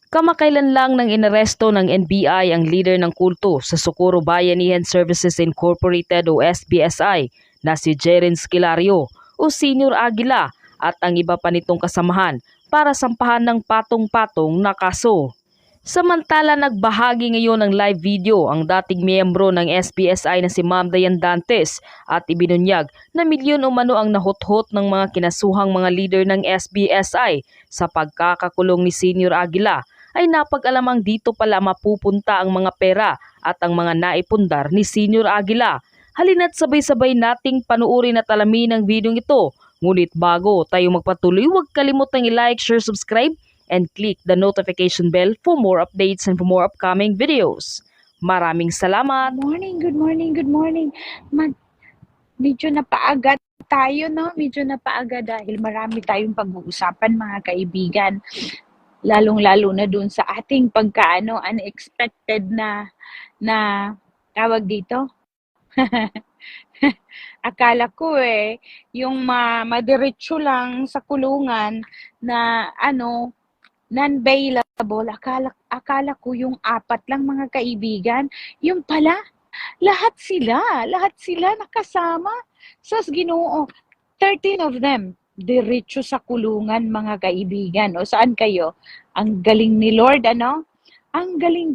Kamakailan lang nang inaresto ng NBI ang leader ng kulto sa Socorro Bayanihan Services Incorporated o SBSI na si Jerin Skilario o Senior Aguila at ang iba pa nitong kasamahan para sampahan ng patong-patong na kaso. Samantala nagbahagi ngayon ng live video ang dating miyembro ng SBSI na si Ma'am Dayan Dantes at ibinunyag na milyon umano ang nahuthot ng mga kinasuhang mga leader ng SBSI sa pagkakakulong ni Senior Aguila ay napag-alamang dito pala mapupunta ang mga pera at ang mga naipundar ni Senior Aguila. Halina't sabay-sabay nating panuorin at alamin ang video ito. Ngunit bago tayo magpatuloy, huwag kalimutang i-like, share, subscribe, and click the notification bell for more updates and for more upcoming videos. Maraming salamat! Good morning, good morning, good morning. Medyo napaaga tayo, no? Medyo napaaga dahil marami tayong pag-uusapan, mga kaibigan. Lalong-lalo na dun sa ating unexpected na tawag dito. Akala ko yung madiretso lang sa kulungan na non-bailable. Akala ko yung 4 lang, mga kaibigan. Yung pala, lahat sila nakasama sa Ginoo. 13 of them diretso sa kulungan, mga kaibigan. O saan kayo? Ang galing ni Lord, ano? Ang galing.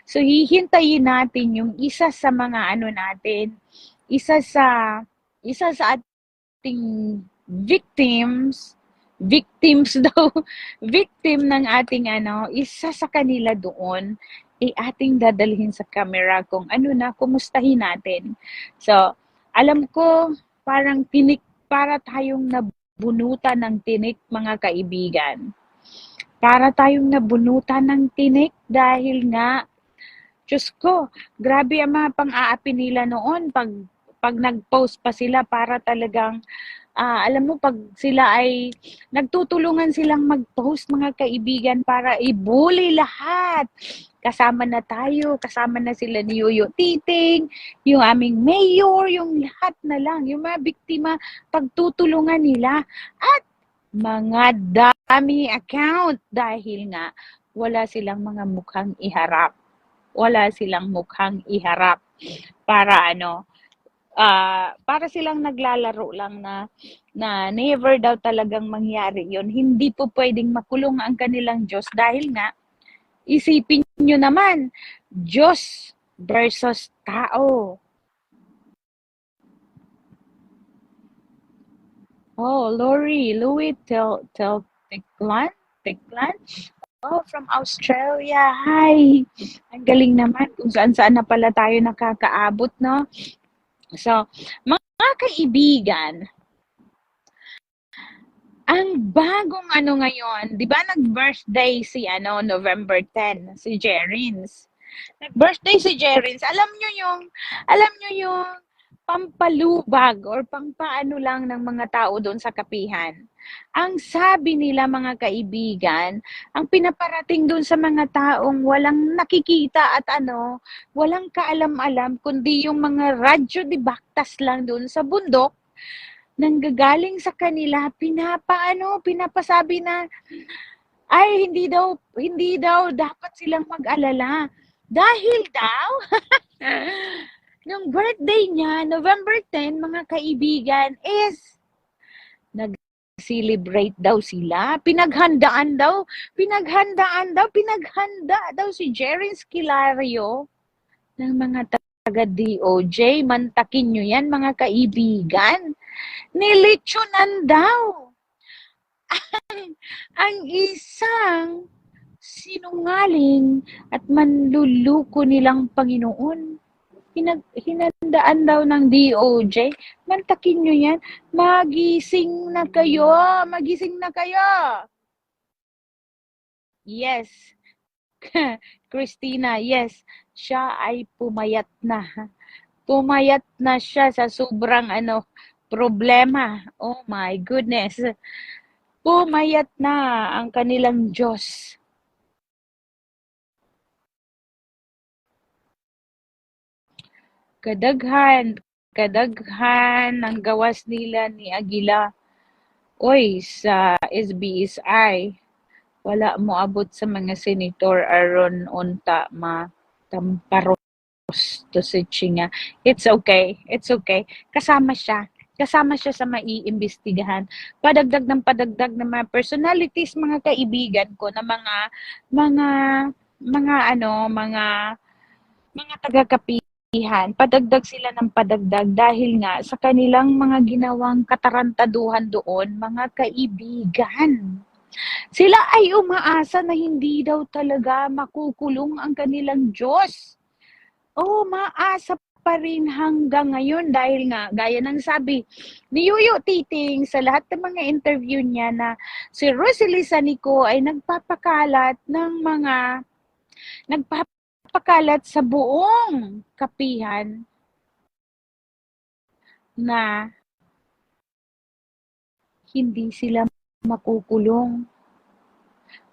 So hihintayin natin yung isa sa mga natin, isa sa ating victim daw, victim ng ating isa sa kanila doon, ating dadalhin sa camera kung kumustahin natin. So, alam ko, para tayong nabunutan ng tinik, mga kaibigan. Para tayong nabunutan ng tinik dahil nga, Diyos ko, grabe ang mga pang-aapi nila noon pag nag-post pa sila para talagang, alam mo, pag sila ay nagtutulungan silang mag-post, mga kaibigan, para i-bully lahat. Kasama na tayo, kasama na sila ni Yoyo Titing, yung aming mayor, yung lahat na lang, yung mga biktima, pagtutulungan nila. At mga dami account dahil nga wala silang mga mukhang iharap. Wala silang mukhang iharap para para silang naglalaro lang na never daw talagang mangyari yon. Hindi po pwedeng makulong ang kanilang Diyos dahil nga, isipin nyo naman, Diyos versus tao. Oh, Louie, Teklan? Oh, from Australia. Hi! Ang galing naman kung saan-saan na pala tayo nakakaabot, no? So, mga kaibigan, ang bagong ngayon, di ba nag-birthday si November 10, si Jerins. Nag-birthday si Jerins. Alam nyo yung pampalubag or pampaano lang ng mga tao doon sa kapihan. Ang sabi nila, mga kaibigan, ang pinaparating doon sa mga taong walang nakikita at walang kaalam-alam, kundi yung mga radyo di baktas lang doon sa bundok, nanggagaling sa kanila, pinapasabi na, ay, hindi daw dapat silang mag-alala. Dahil daw, nung birthday niya, November 10, mga kaibigan, is nag-celebrate daw sila. Pinaghanda daw si Jerin Skilario ng mga taga-DOJ. Mantakin nyo yan, mga kaibigan. Nilitsunan daw ang isang sinungaling at manluluko nilang Panginoon. Hinandaan daw ng DOJ. Mantakin nyo yan. Magising na kayo. Yes. Christina, yes. Siya ay pumayat na. Pumayat na siya sa sobrang problema. Oh my goodness. Pumayat na ang kanilang Diyos. Kadaghan ang gawas nila ni Aguila sa SBSI. Wala mo abot sa mga senator aron unta matamparos to si Chinga. It's okay. It's okay. Kasama siya. Kasama siya sa maiimbestigahan. Padagdag ng mga personalities, mga kaibigan ko na mga mga ano, mga taga-kapihan. Padagdag sila ng padagdag dahil nga sa kanilang mga ginawang katarantaduhan doon, mga kaibigan. Sila ay umaasa na hindi daw talaga makukulong ang kanilang Diyos. Oo, maasa pa rin hanggang ngayon dahil nga, gaya ng sabi ni Yuyo Titing sa lahat ng mga interview niya na si Rosalie Sanico ay nagpapakalat sa buong kapihan na hindi sila makukulong.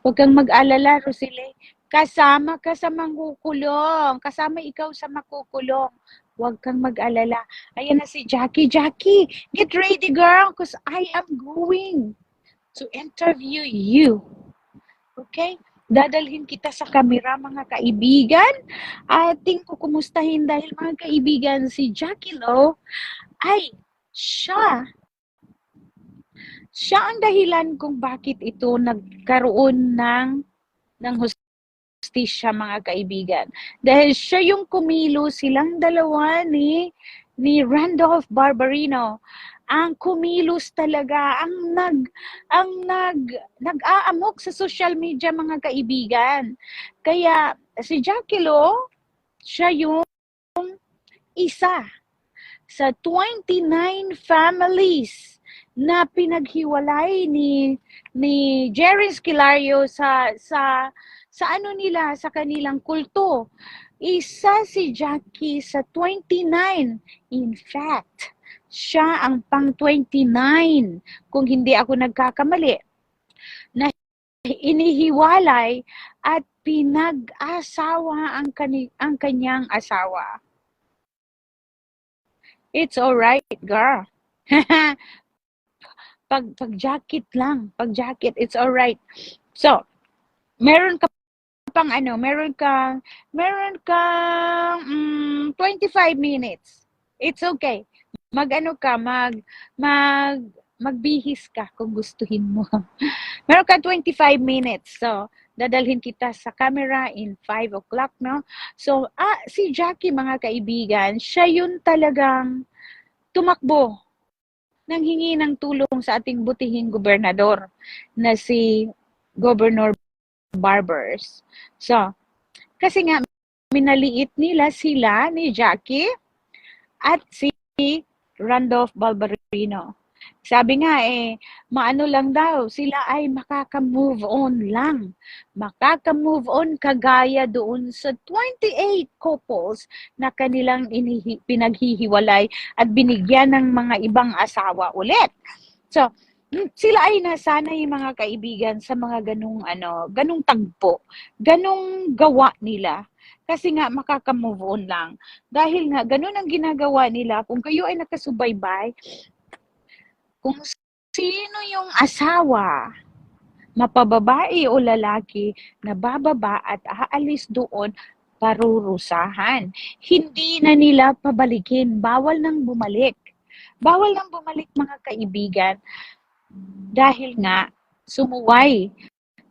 Huwag kang mag-alala, Rosalie. Kasama ka sa makukulong. Kasama ikaw sa makukulong. Huwag kang mag-alala. Ayan na si Jackie. Jackie, get ready, girl, because I am going to interview you. Okay? Dadalhin kita sa kamera, mga kaibigan. Ating kukumustahin dahil mga kaibigan, si Jackie Lo ay siya ang dahilan kung bakit ito nagkaroon ng hustisya, mga kaibigan. Dahil siya yung kumilos, silang dalawa ni Randolph Barberino. Ang kumilos talaga, nag-aamok sa social media, mga kaibigan. Kaya si Jackie Lo, siya yung isa sa 29 families na pinaghiwalay ni Jerry Esquilario sa ano nila, sa kanilang kulto. Isa si Jackie sa 29. In fact, siya ang pang 29, kung hindi ako nagkakamali, na inihiwalay at pinag-asawa ang kanyang asawa. It's alright, girl. pag jacket lang, pag jacket, it's alright. So, meron ka pang meron kang 25 minutes. It's okay. Magbihis ka kung gustuhin mo. Meron ka 25 minutes. So, dadalhin kita sa camera in 5 o'clock, no? So, si Jackie, mga kaibigan, siya yun talagang tumakbo nang hingi ng tulong sa ating butihing gobernador na si Governor Barbers. So, kasi nga, minaliit nila sila ni Jackie at si Randolph Barberino. Sabi nga maano lang daw, sila ay makaka-move on lang. Makaka-move on kagaya doon sa 28 couples na kanilang pinaghihiwalay at binigyan ng mga ibang asawa ulit. So, sila ay nasanay, mga kaibigan, sa mga ganung tagpo, ganung gawa nila. Kasi nga makaka-move on lang. Dahil nga ganun ang ginagawa nila, kung kayo ay nakasubaybay, kung sino yung asawa, mapababae o lalaki, na bababa at aalis doon, parurusahan. Hindi na nila pabalikin. Bawal nang bumalik. Bawal nang bumalik, mga kaibigan, dahil nga sumuway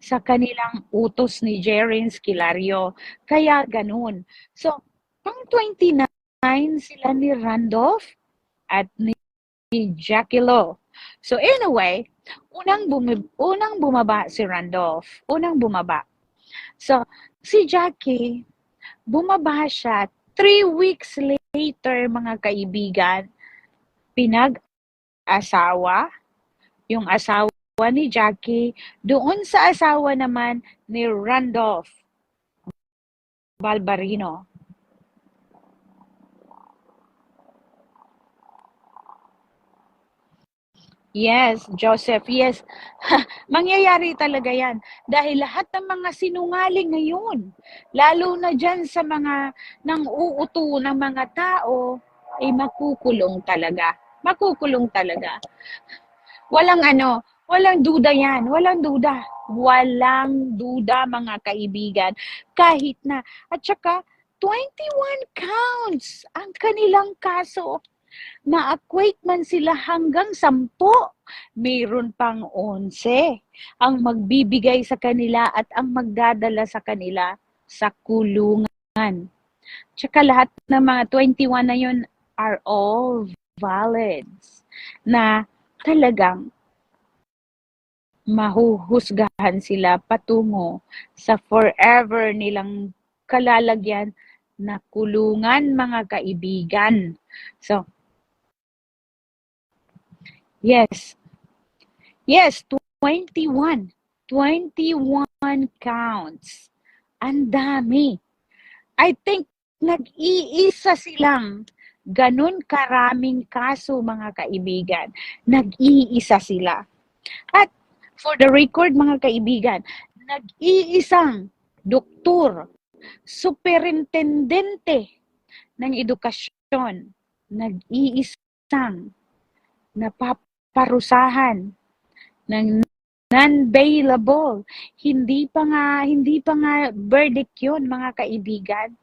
sa kanilang utos ni Jerry Esquilario. Kaya ganun. So, pang 29 sila ni Randolph at ni Jackie Lo. So anyway, unang bumaba si Randolph. Unang bumaba. So, si Jackie, bumaba siya 3 weeks later, mga kaibigan. Pinag-asawa, yung asawa ni Jackie, doon sa asawa naman ni Randolph Barberino. Yes, Joseph, yes. Mangyayari talaga yan. Dahil lahat ng mga sinungaling ngayon, lalo na dyan sa mga nang uuto ng mga tao, ay makukulong talaga. Makukulong talaga. Walang Walang duda yan. Walang duda. Walang duda, mga kaibigan. Kahit na. At saka, 21 counts ang kanilang kaso. Na-acquit man sila hanggang 10. Mayroon pang 11 ang magbibigay sa kanila at ang magdadala sa kanila sa kulungan. Tsaka lahat ng mga 21 na yun are all valid na talagang mahuhusgahan sila patungo sa forever nilang kalalagyan na kulungan, mga kaibigan. So, yes, 21. 21 counts. Ang dami. I think nag-iisa silang ganun karaming kaso, mga kaibigan. Nag-iisa sila. At for the record, mga kaibigan, nag-iisang doktor, superintendente ng edukasyon, nag-iisang napaparusahan ng non-bailable. Hindi pa nga verdict 'yun, mga kaibigan.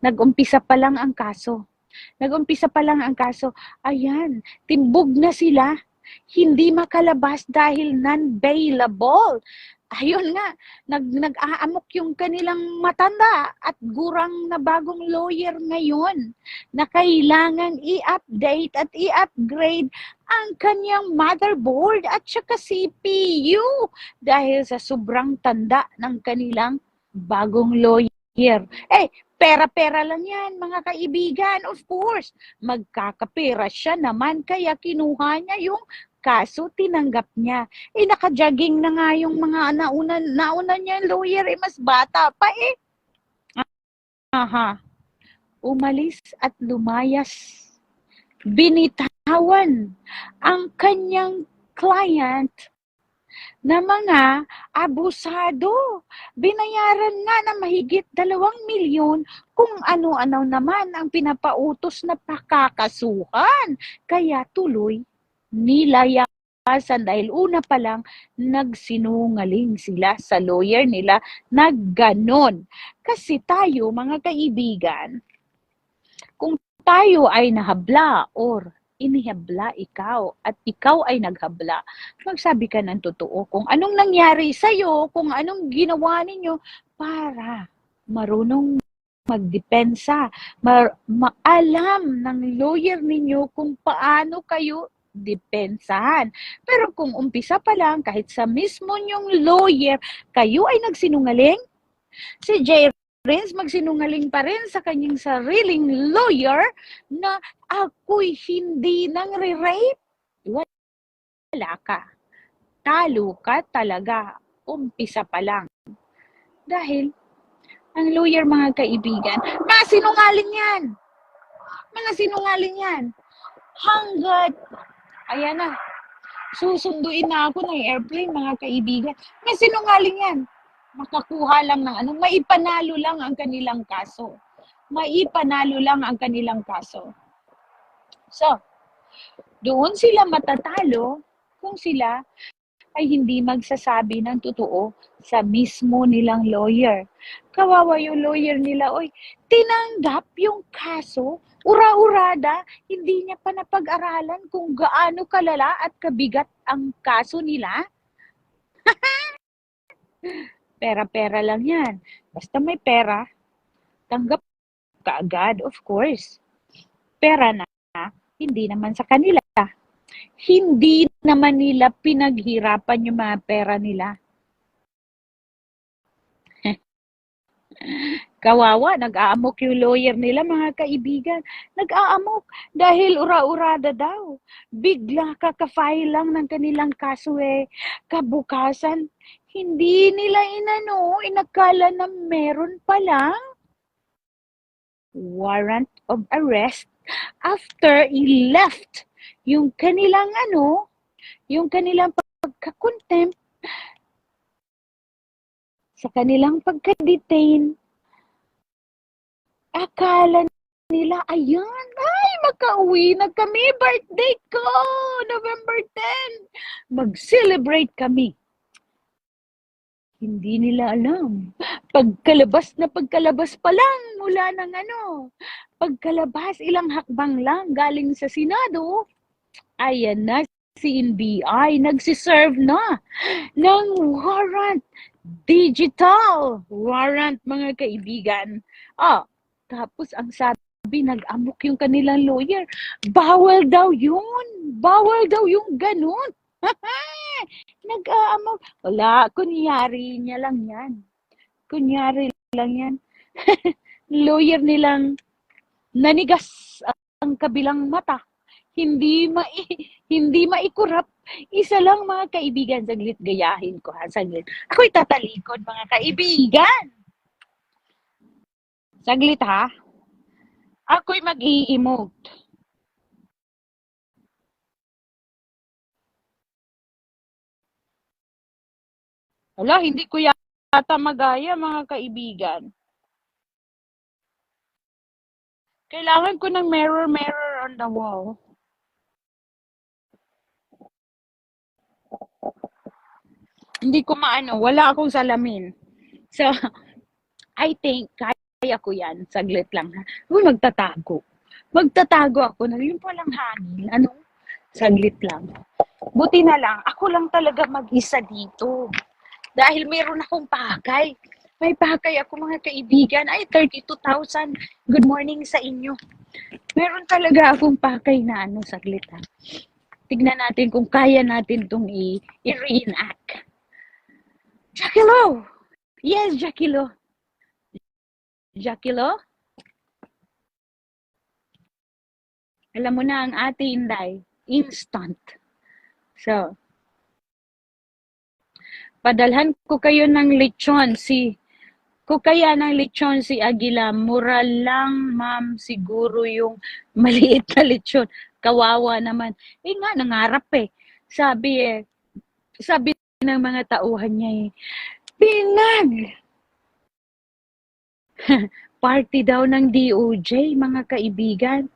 Nag-umpisa pa lang ang kaso. Ayan, timbog na sila. Hindi makalabas dahil non-bailable. Ayun nga, nag-aamok yung kanilang matanda at gurang na bagong lawyer ngayon na kailangan i-update at i-upgrade ang kanyang motherboard at saka CPU dahil sa sobrang tanda ng kanilang bagong lawyer. Pera-pera lang yan, mga kaibigan, of course. Magkakapera siya naman, kaya kinuha niya yung kaso, tinanggap niya. Naka-jogging na nga yung mga nauna niya lawyer, mas bata pa eh. Aha. Umalis at lumayas. Binitawan ang kanyang client na mga abusado. Binayaran nga na mahigit 2 milyon kung ano-ano naman ang pinapautos na pakakasuhan. Kaya tuloy nilayasan dahil una pa lang nagsinungaling sila sa lawyer nila na ganon. Kasi tayo, mga kaibigan, kung tayo ay nahabla or inihabla ikaw at ikaw ay naghabla, magsabi ka ng totoo kung anong nangyari sa'yo, kung anong ginawa ninyo para marunong magdepensa, maalam ng lawyer ninyo kung paano kayo depensahan. Pero kung umpisa pa lang, kahit sa mismo nyong lawyer, kayo ay nagsinungaling, si J. Renz magsinungaling pa rin sa kanyang sariling lawyer na ako'y hindi nang re-rape. Wala ka. Talo ka talaga. Umpisa pa lang. Dahil ang lawyer, mga kaibigan, mga sinungaling yan. Mga sinungaling yan. Hanggat, ayan na, susunduin na ako ng airplane, mga kaibigan. Mga sinungaling yan. Makakuha lang ng ano, maipanalo lang ang kanilang kaso. Maipanalo lang ang kanilang kaso. So, doon sila matatalo kung sila ay hindi magsasabi ng totoo sa mismo nilang lawyer. Kawawa yung lawyer nila, oy, tinanggap yung kaso, ura-urada, hindi niya pa napag-aralan kung gaano kalala at kabigat ang kaso nila. Pera-pera lang yan. Basta may pera, tanggap ka agad, of course. Pera na, hindi naman sa kanila. Hindi naman nila pinaghirapan yung mga pera nila. Kawawa, nag-aamok yung lawyer nila, mga kaibigan. Nag-aamok dahil ura-urada daw. Bigla kaka-file lang ng kanilang kaso eh. Kabukasan, hindi nila inakala na meron palang warrant of arrest after left yung kanilang yung kanilang pagka-contempt sa kanilang pagka-detain. Akala nila, ayan, Ay, makauwi na kami. Birthday ko! November 10. Mag-celebrate kami. Hindi nila alam. Pagkalabas pa lang mula ng pagkalabas, ilang hakbang lang galing sa Senado, ayan na si NBI, nagsiserve na ng warrant. Digital warrant, mga kaibigan. Tapos ang sabi, nag-amok yung kanilang lawyer. Bawal daw yun. Bawal daw yung ganun. Nag-aamok. Wala, kunyari niya lang yan. Kunyari lang yan. Lawyer nilang nanigas ang kabilang mata. Hindi maikurap. Isa lang, mga kaibigan. Saglit, gayahin ko ha. Saglit. Ako'y tatalikod, mga kaibigan. Saglit ha. Ako'y mag-i-emote. Wala, hindi ko yata magaya, mga kaibigan. Kailangan ko ng mirror on the wall. Hindi ko maano, wala akong salamin. So, I think, kaya ko yan. Saglit lang ha. Uy, magtatago. Magtatago ako na yun palang hangin. Saglit lang. Buti na lang, ako lang talaga mag-isa dito. Dahil meron akong pakay. May pakay ako, mga kaibigan. Ay, 32,000. Good morning sa inyo. Meron talaga akong pakay na saglit ha. Tignan natin kung kaya natin itong i-reenact. Jackie Lo! Yes, Jackie Lo. Jackie Lo? Alam mo na ang ate Inday. Instant. So, padalhan ko kayo ng lechon si Aguila. Mura lang, ma'am, siguro yung maliit na lechon. Kawawa naman. Nga, nangarap eh. Sabi ng mga tauhan niya party daw ng DOJ, mga kaibigan.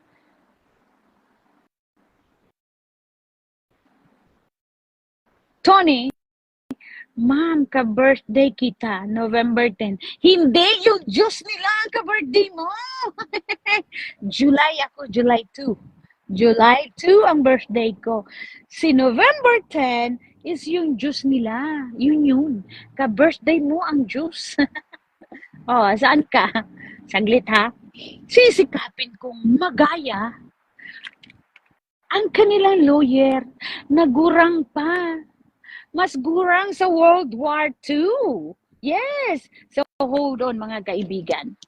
Tony, ma'am, ka-birthday kita, November 10. Hindi, yung Diyos nila ang ka-birthday mo. July 2. July 2 ang birthday ko. Si November 10 is yung Diyos nila. Yun. Ka-birthday mo ang Diyos. Saan ka? Saglit ha. Sisikapin kong magaya ang kanilang lawyer. Nagurang pa. Mas gurang sa World War II. Yes! So, hold on, mga kaibigan.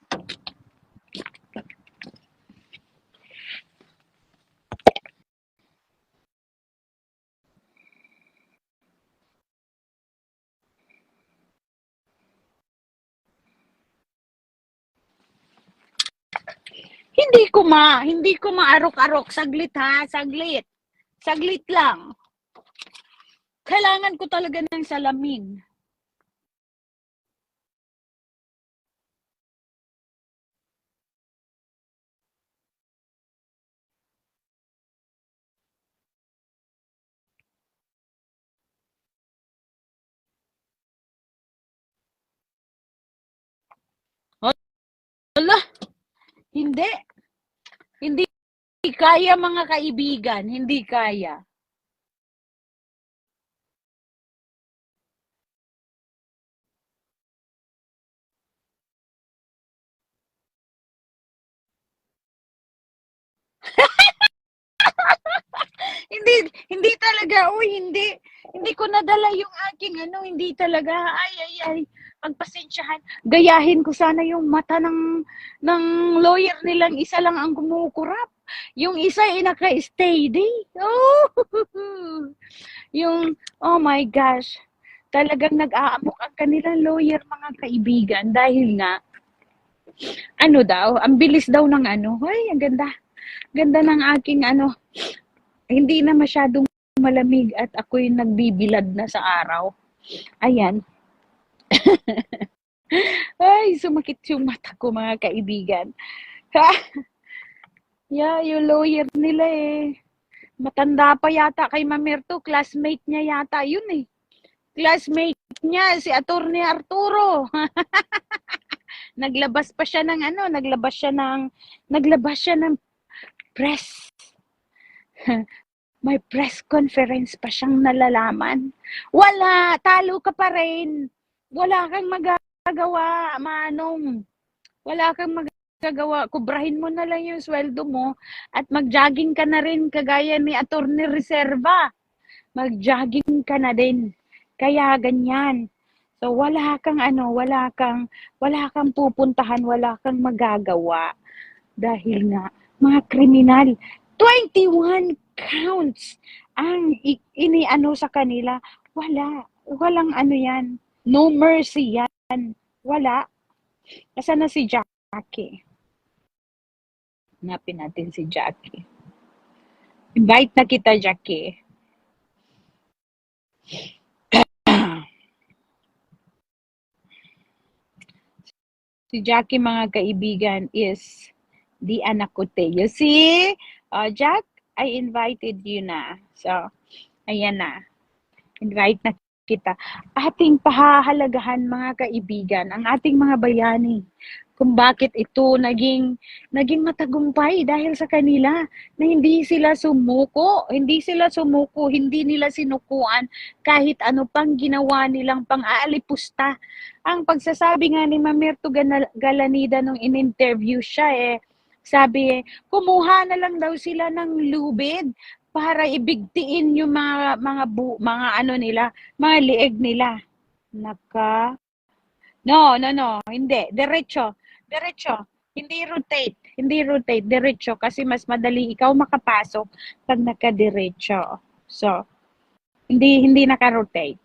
Hindi ko maarok-arok. Saglit ha, saglit. Saglit lang. Kailangan ko talaga ng salamin. Wala. Hindi. Hindi kaya, mga kaibigan. Hindi kaya. Hindi talaga. Hindi ko nadala yung aking hindi talaga. Ay. Pagpasensyahan. Gayahin ko sana yung mata ng lawyer nilang isa lang ang kumukurap. Yung isa ay naka-steady. Oh my gosh. Talagang nag-aamok ang kanilang lawyer, mga kaibigan. Dahil nga, ang bilis daw ng ay, ang ganda. Ganda ng aking hindi na masyadong malamig at ako'y nagbibilad na sa araw. Ayan. Ay, sumakit yung mata ko, mga kaibigan. Yeah, yung lawyer nila eh. Matanda pa yata kay Mamerto, classmate niya yata yun eh. Classmate niya si Attorney Arturo. Naglabas pa siya ng ano, naglabas siya ng press. May press conference pa siyang nalalaman. Wala, talo ka pa rin. Wala kang magagawa, Manong. Wala kang magagawa. Kubrahin mo na lang yung sweldo mo at mag-jogging ka na rin kagaya ni Attorney Reserva. Mag-jogging ka na din. Kaya ganyan. So wala kang pupuntahan, wala kang magagawa dahil nga mga kriminal. 21 counts ang iniano sa kanila. Walang ano yan. No mercy yan. Wala. Nasaan na si Jackie? Hanapin natin si Jackie. Invite na kita, Jackie. Si Jackie, mga kaibigan, is the anak ko, You see? Jack, I invited you na. So, ayan na. Invite na kita. Ating pahahalagahan, mga kaibigan, ang ating mga bayani. Kung bakit ito naging matagumpay dahil sa kanila na hindi sila sumuko, hindi nila sinukuan kahit ano pang ginawa nilang pang-aalipusta. Ang pagsasabi nga ni Mamerto Galanida nung in-interview siya sabi kumuha na lang daw sila ng lubid para ibigtiin yung mga ano nila, mga lieg nila. No, hindi. Diretso. Hindi rotate. Diretso. Kasi mas madali ikaw makapasok pag nakadiretso. So, hindi naka-rotate.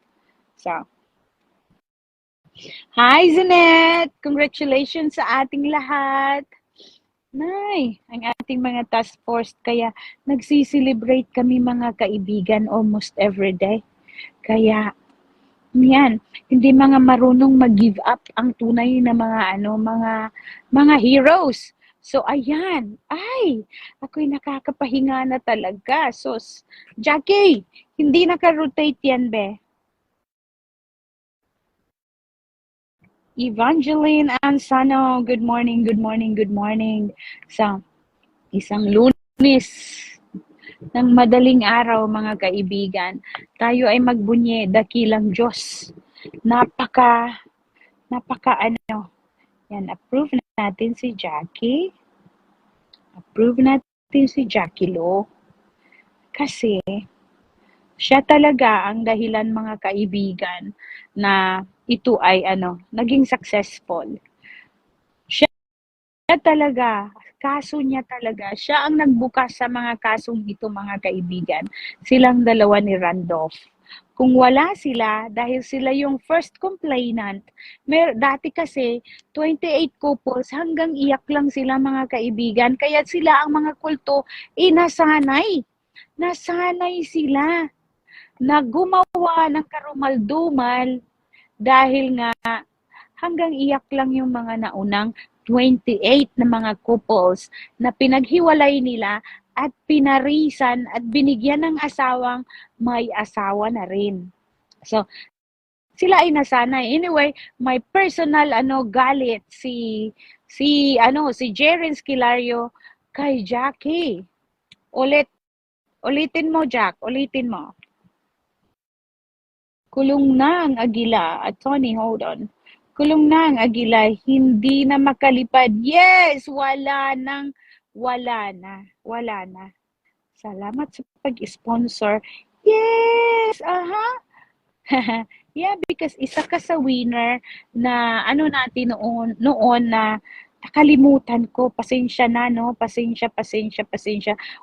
So, hi, Zanet! Congratulations sa ating lahat. Nay, ang ating mga task force. Kaya, nagsiselebrate kami mga kaibigan almost every day. Kaya, yan, hindi mga marunong mag-give up ang tunay na mga heroes. So, ayan. Ay, ako'y nakakapahinga na talaga. So, Jackie, hindi naka-rotate yan, be. Evangeline Ansano, good morning. Sa isang Lunes ng madaling araw, mga kaibigan, tayo ay magbunye, dakilang Diyos. Napaka ano. Yan, approve natin si Jackie. Lo. Kasi, siya talaga ang dahilan, mga kaibigan, na ito ay naging successful. Siya talaga, kaso niya talaga, siya ang nagbukas sa mga kasong ito, mga kaibigan. Silang dalawa ni Randolph. Kung wala sila, dahil sila yung first complainant, dati kasi 28 couples, hanggang iyak lang sila, mga kaibigan. Kaya sila ang mga kulto, nasanay sila na gumawa ng karumal-dumal dahil nga hanggang iyak lang yung mga naunang 28 na mga couples na pinaghiwalay nila at pinarisan at binigyan ng asawang may asawa na rin. So, sila ay nasanay. Anyway, may personal galit si Jeren Skilario kay Jackie. Ulitin mo, Jack. Ulitin mo. Kulong na ang Agila. At Tony, hold on. Kulong na ang Agila. Hindi na makalipad. Yes! Wala na. Salamat sa pag-sponsor. Yes! Aha! Yeah, because isa ka sa winner na natin noon na nakalimutan ko. Pasensya na, no? Pasensya.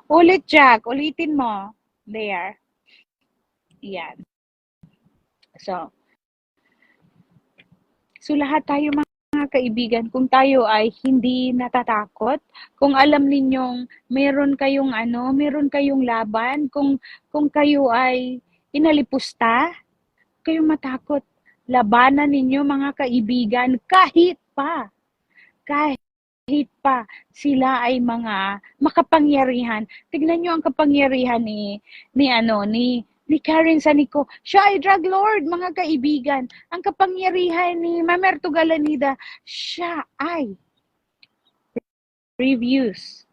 Ulit, Jack. Ulitin mo. There. Yan. So lahat tayo, mga kaibigan, kung tayo ay hindi natatakot, kung alam ninyong meron kayong laban, kung kayo ay inalipusta, kayong matakot. Labanan ninyo, mga kaibigan, kahit pa sila ay mga makapangyarihan. Tignan niyo ang kapangyarihan ni Karen Sanico. Siya ay drug lord, mga kaibigan. Ang kapangyarihan ni Mamerto Galanida, siya ay previous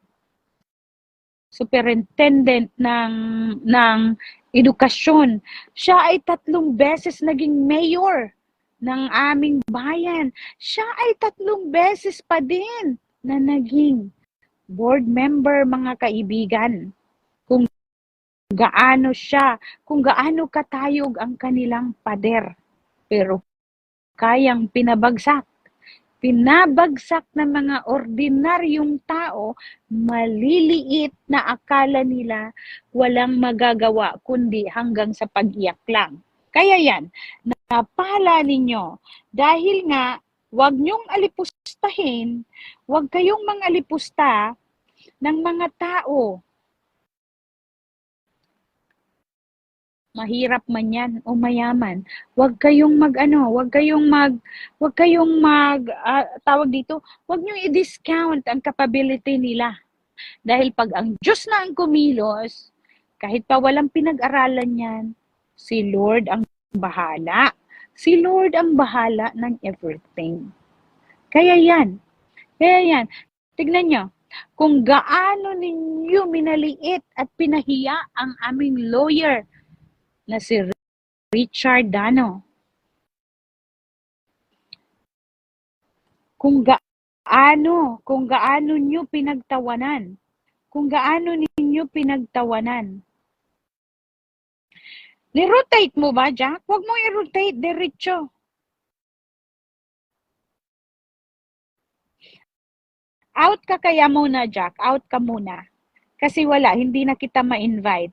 superintendent ng edukasyon. Siya ay 3 beses naging mayor ng aming bayan. Siya ay 3 beses pa din na naging board member, mga kaibigan. Kung gaano katayog ang kanilang pader. Pero kayang pinabagsak ng mga ordinaryong tao, maliliit na akala nila walang magagawa kundi hanggang sa pag-iyak lang. Kaya yan, napala ninyo. Dahil nga, huwag niyong alipustahin, huwag kayong mangalipusta ng mga tao. Mahirap man yan o mayaman, huwag kayong huwag niyong i-discount ang capability nila. Dahil pag ang Diyos na ang kumilos, kahit pa walang pinag-aralan yan, si Lord ang bahala. Si Lord ang bahala ng everything. Kaya yan. Tignan nyo, kung gaano ninyo minaliit at pinahiya ang aming lawyer na si Richard Dano. Kung gaano ninyo pinagtawanan. Ni-rotate mo ba, Jack? Huwag mo i-rotate, diretso. Out ka kaya muna, Jack. Out ka muna. Kasi hindi na kita ma-invite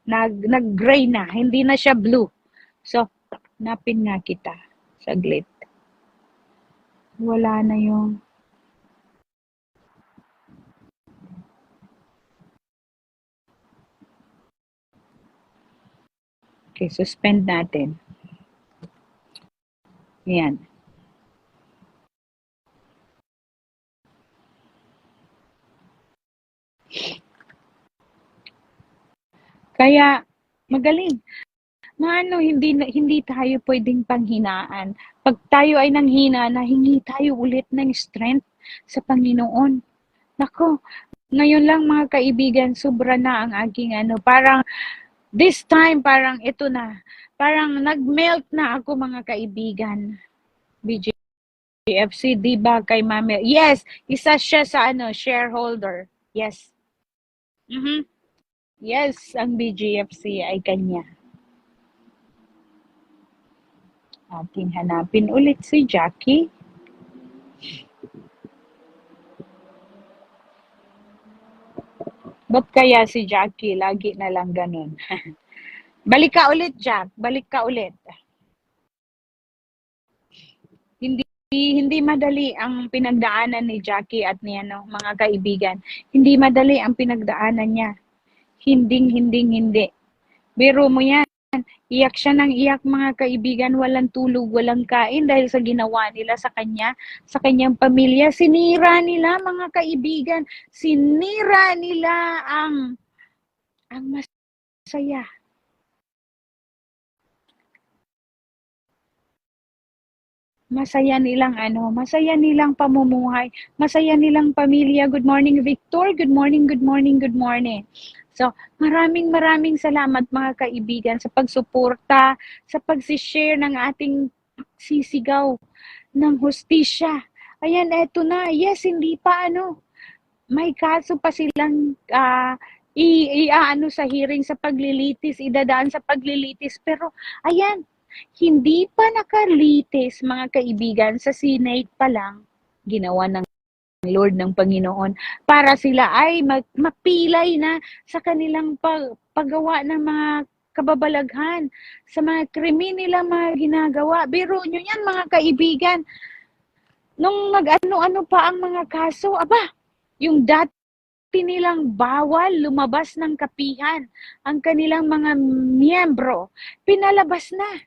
nag-gray na, hindi na siya blue. So, napin nga kita. Saglit. Wala na yung... Okay, suspend natin. Ayan. Kaya, magaling. Hindi tayo pwedeng panghinaan. Pag tayo ay nanghina, nahingi tayo ulit ng strength sa Panginoon. Nako, ngayon lang mga kaibigan, sobra na ang aking parang this time, parang ito na. Parang nag-melt na ako, mga kaibigan. BGFC, di ba kay Mami? Yes, isa siya sa shareholder. Yes. Yes, ang BGFC ay kanya. Ating hanapin ulit si Jackie. Ba't kaya si Jackie lagi na lang ganun? Balik ka ulit, Jack. Balik ka ulit. Hindi madali ang pinagdaanan ni Jackie at ni mga kaibigan. Hindi madali ang pinagdaanan niya. Hindi. Biro mo yan. Iyak siya ng iyak, mga kaibigan, walang tulog, walang kain dahil sa ginawa nila sa kanya, sa kanyang pamilya. Sinira nila, mga kaibigan. Sinira nila ang masaya. Masaya nilang pamumuhay, masaya nilang pamilya. Good morning, Victor. Good morning. So, maraming salamat, mga kaibigan, sa pagsuporta, sa pagsishare ng ating sisigaw ng hustisya. Ayan, eto na. Yes, hindi pa may kaso pa silang sa hearing sa paglilitis, idadaan sa paglilitis. Pero, ayan, hindi pa nakalitis, mga kaibigan, sa Senate pa lang, ginawa ng Lord ng Panginoon para sila ay mapilay na sa kanilang paggawa ng mga kababalaghan, sa mga krimen nila mga ginagawa. Biro nyo yan, mga kaibigan. Nung nag-ano-ano pa ang mga kaso, yung dati nilang bawal lumabas ng kapihan ang kanilang mga miyembro, pinalabas na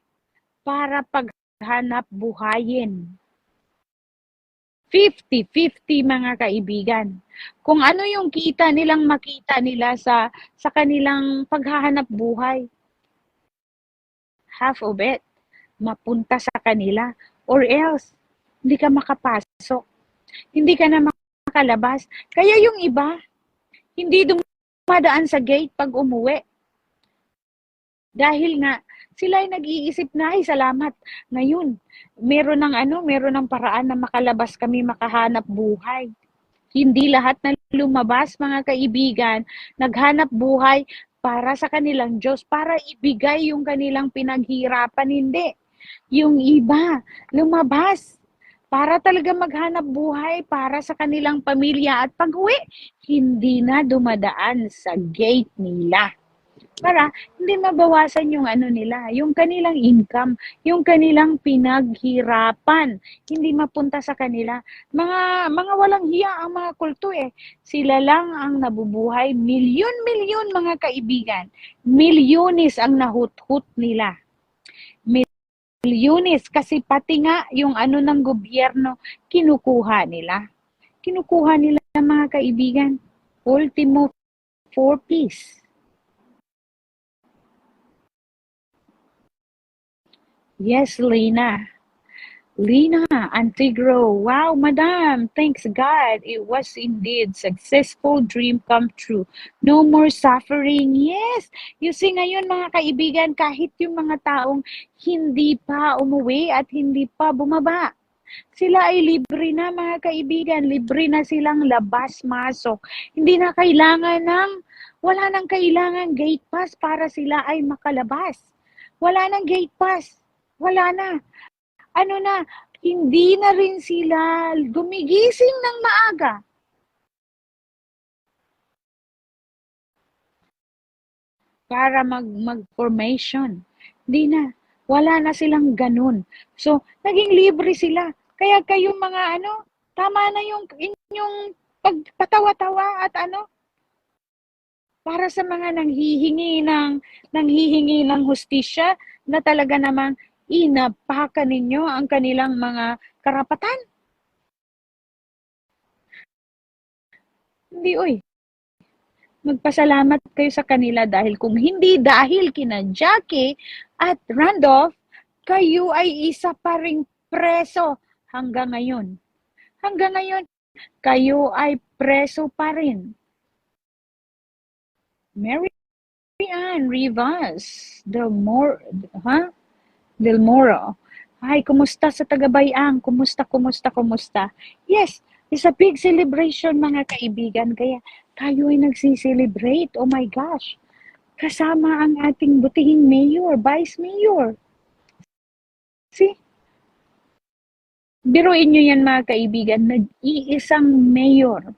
para paghanap buhayin 50-50 mga kaibigan. Kung ano yung kita nilang makita nila sa kanilang paghahanap buhay, half of it mapunta sa kanila, or else hindi ka makapasok, hindi ka na makalabas. Kaya yung iba hindi dumadaan sa gate pag umuwi, dahil nga sila ay nag-iisip na, ay salamat, ngayon meron ng paraan na makalabas kami, makahanap buhay. Hindi lahat na lumabas, mga kaibigan, naghanap buhay para sa kanilang Diyos, para ibigay yung kanilang pinaghirapan. Hindi. Yung iba, lumabas para talaga maghanap buhay para sa kanilang pamilya, at pag-uwi, hindi na dumadaan sa gate nila. Para hindi mabawasan yung nila, yung kanilang income, yung kanilang pinaghirapan, hindi mapunta sa kanila. Mga walang hiya ang mga kulto eh. Sila lang ang nabubuhay, milyon-milyon mga kaibigan. Milyones ang nahuthut nila. Milyones, kasi pati nga yung ng gobyerno, kinukuha nila. Kinukuha nila mga kaibigan. Ultimo 4 piece. Yes, Lena, Antigro. Wow, Madam, thanks God. It was indeed successful dream come true. No more suffering. Yes. You see ngayon mga kaibigan, kahit yung mga taong hindi pa umuwi at hindi pa bumaba, sila ay libre na mga kaibigan. Libre na silang labas-masok. Hindi na wala nang kailangan gate pass para sila ay makalabas. Wala nang gate pass. Wala na. Hindi na rin sila gumigising ng maaga. Para mag-formation. Hindi na. Wala na silang ganun. So, naging libre sila. Kaya kayong mga tama na yung inyong pagpatawa-tawa at para sa mga nanghihingi ng hustisya, na talaga namang inapakan ninyo ang kanilang mga karapatan. Hindi, magpasalamat kayo sa kanila, dahil kung hindi dahil kina Jackie at Randolph, kayo ay isa pa ring preso hanggang ngayon. Hanggang ngayon, kayo ay preso pa rin. Mary Ann Rivas Del Moro. Ay, kumusta sa Tagabayang? Kumusta? Yes, it's a big celebration mga kaibigan. Kaya tayo ay nagsiselebrate. Oh my gosh. Kasama ang ating butihing mayor, vice mayor. See? Biruin nyo yan mga kaibigan. Nag-iisang mayor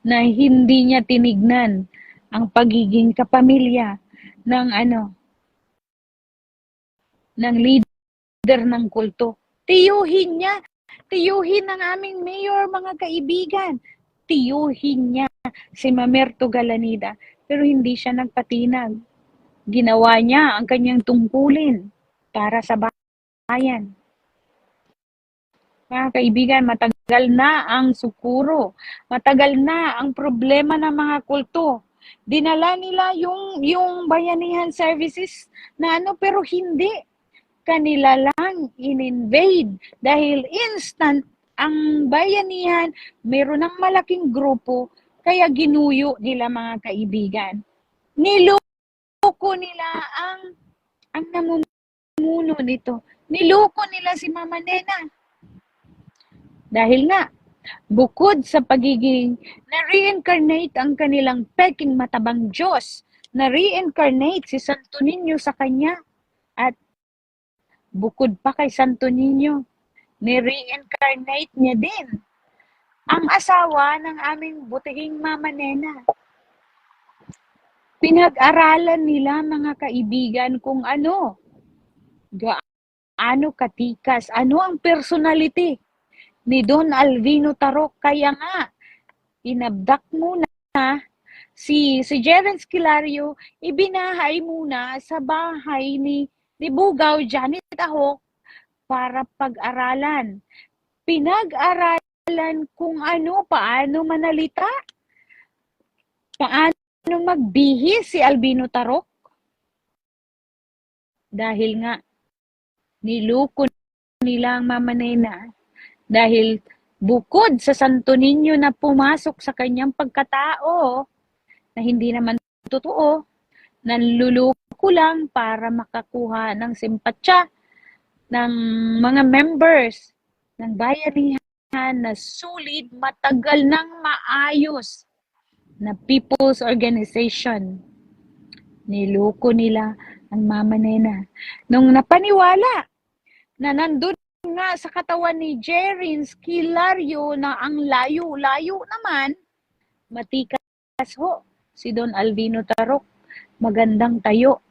na hindi niya tinignan ang pagiging kapamilya ng leader ng kulto. Tiyuhin niya. Tiyuhin ng aming mayor, mga kaibigan. Tiyuhin niya si Mamerto Galanida. Pero hindi siya nagpatinag. Ginawa niya ang kanyang tungkulin para sa bayan. Mga kaibigan, matagal na ang sukuro. Matagal na ang problema ng mga kulto. Dinala nila yung bayanihan services na pero hindi. Kanila lang in-invade dahil instant ang bayanihan, meron ng malaking grupo, kaya ginuyo nila mga kaibigan. Niloko nila ang namumuno nito. Niloko nila si Mama Nena. Dahil nga, bukod sa pagiging na-reincarnate ang kanilang peking matabang Diyos, na-reincarnate si Santo Niño sa kanya, at bukod pa kay Santo Niño, ni-reincarnate niya din ang asawa ng aming butihing Mama Nena. Pinag-aralan nila mga kaibigan kung gaano katikas, ang personality ni Don Alvino Tarok. Kaya nga, inabdak muna si Jeren Esquilario, ibinahay muna sa bahay ni Bugaw Janet Ahok para pag-aralan. pinag-aralan kung paano manalita, paano magbihis si Albino Tarok. Dahil nga, niloko nila ang Mama Nena. Dahil bukod sa Santo Niño na pumasok sa kanyang pagkatao, na hindi naman totoo, nanluloko lang para makakuha ng simpatsya ng mga members ng bayanihan na sulit, matagal nang maayos na people's organization. Niloko nila ang Mama Nena. Nung napaniwala na nandun nga sa katawan ni Jerin Skilario na ang layo-layo naman, matikas ho si Don Albino Tarok, magandang tayo,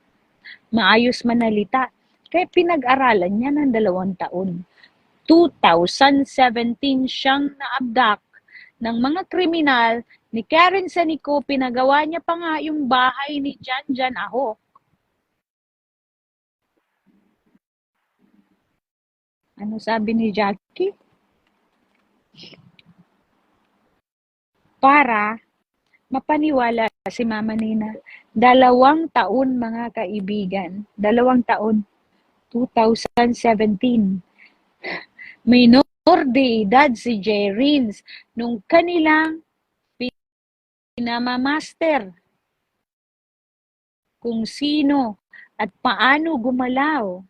maayos manalita. Kaya pinag-aralan niya ng 2 taon. 2017 siyang na-abduct ng mga kriminal ni Karen Sanico. Pinagawa niya pa nga yung bahay ni Jan Ahok. Ano sabi ni Jackie? Para mapaniwala si Mama Nena. 2 taon mga kaibigan. 2 taon. 2017. Minor de edad si Jerins nung kanilang pinamamaster kung sino at paano gumalaw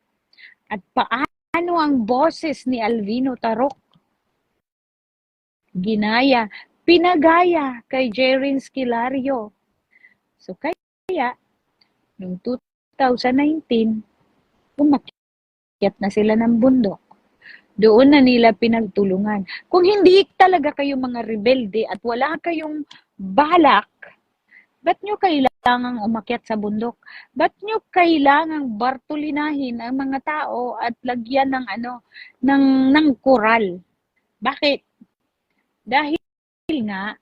at paano ang boses ni Albino Tarok. Ginaya, pinagaya kay Jerin Skilario. So kaya, noong 2019, umakyat na sila ng bundok. Doon na nila pinagtulungan. Kung hindi talaga kayo mga rebelde at wala kayong balak, ba't nyo kailangang umakyat sa bundok? Ba't nyo kailangang bartulinahin ang mga tao at lagyan ng koral? Bakit? Dahil nga,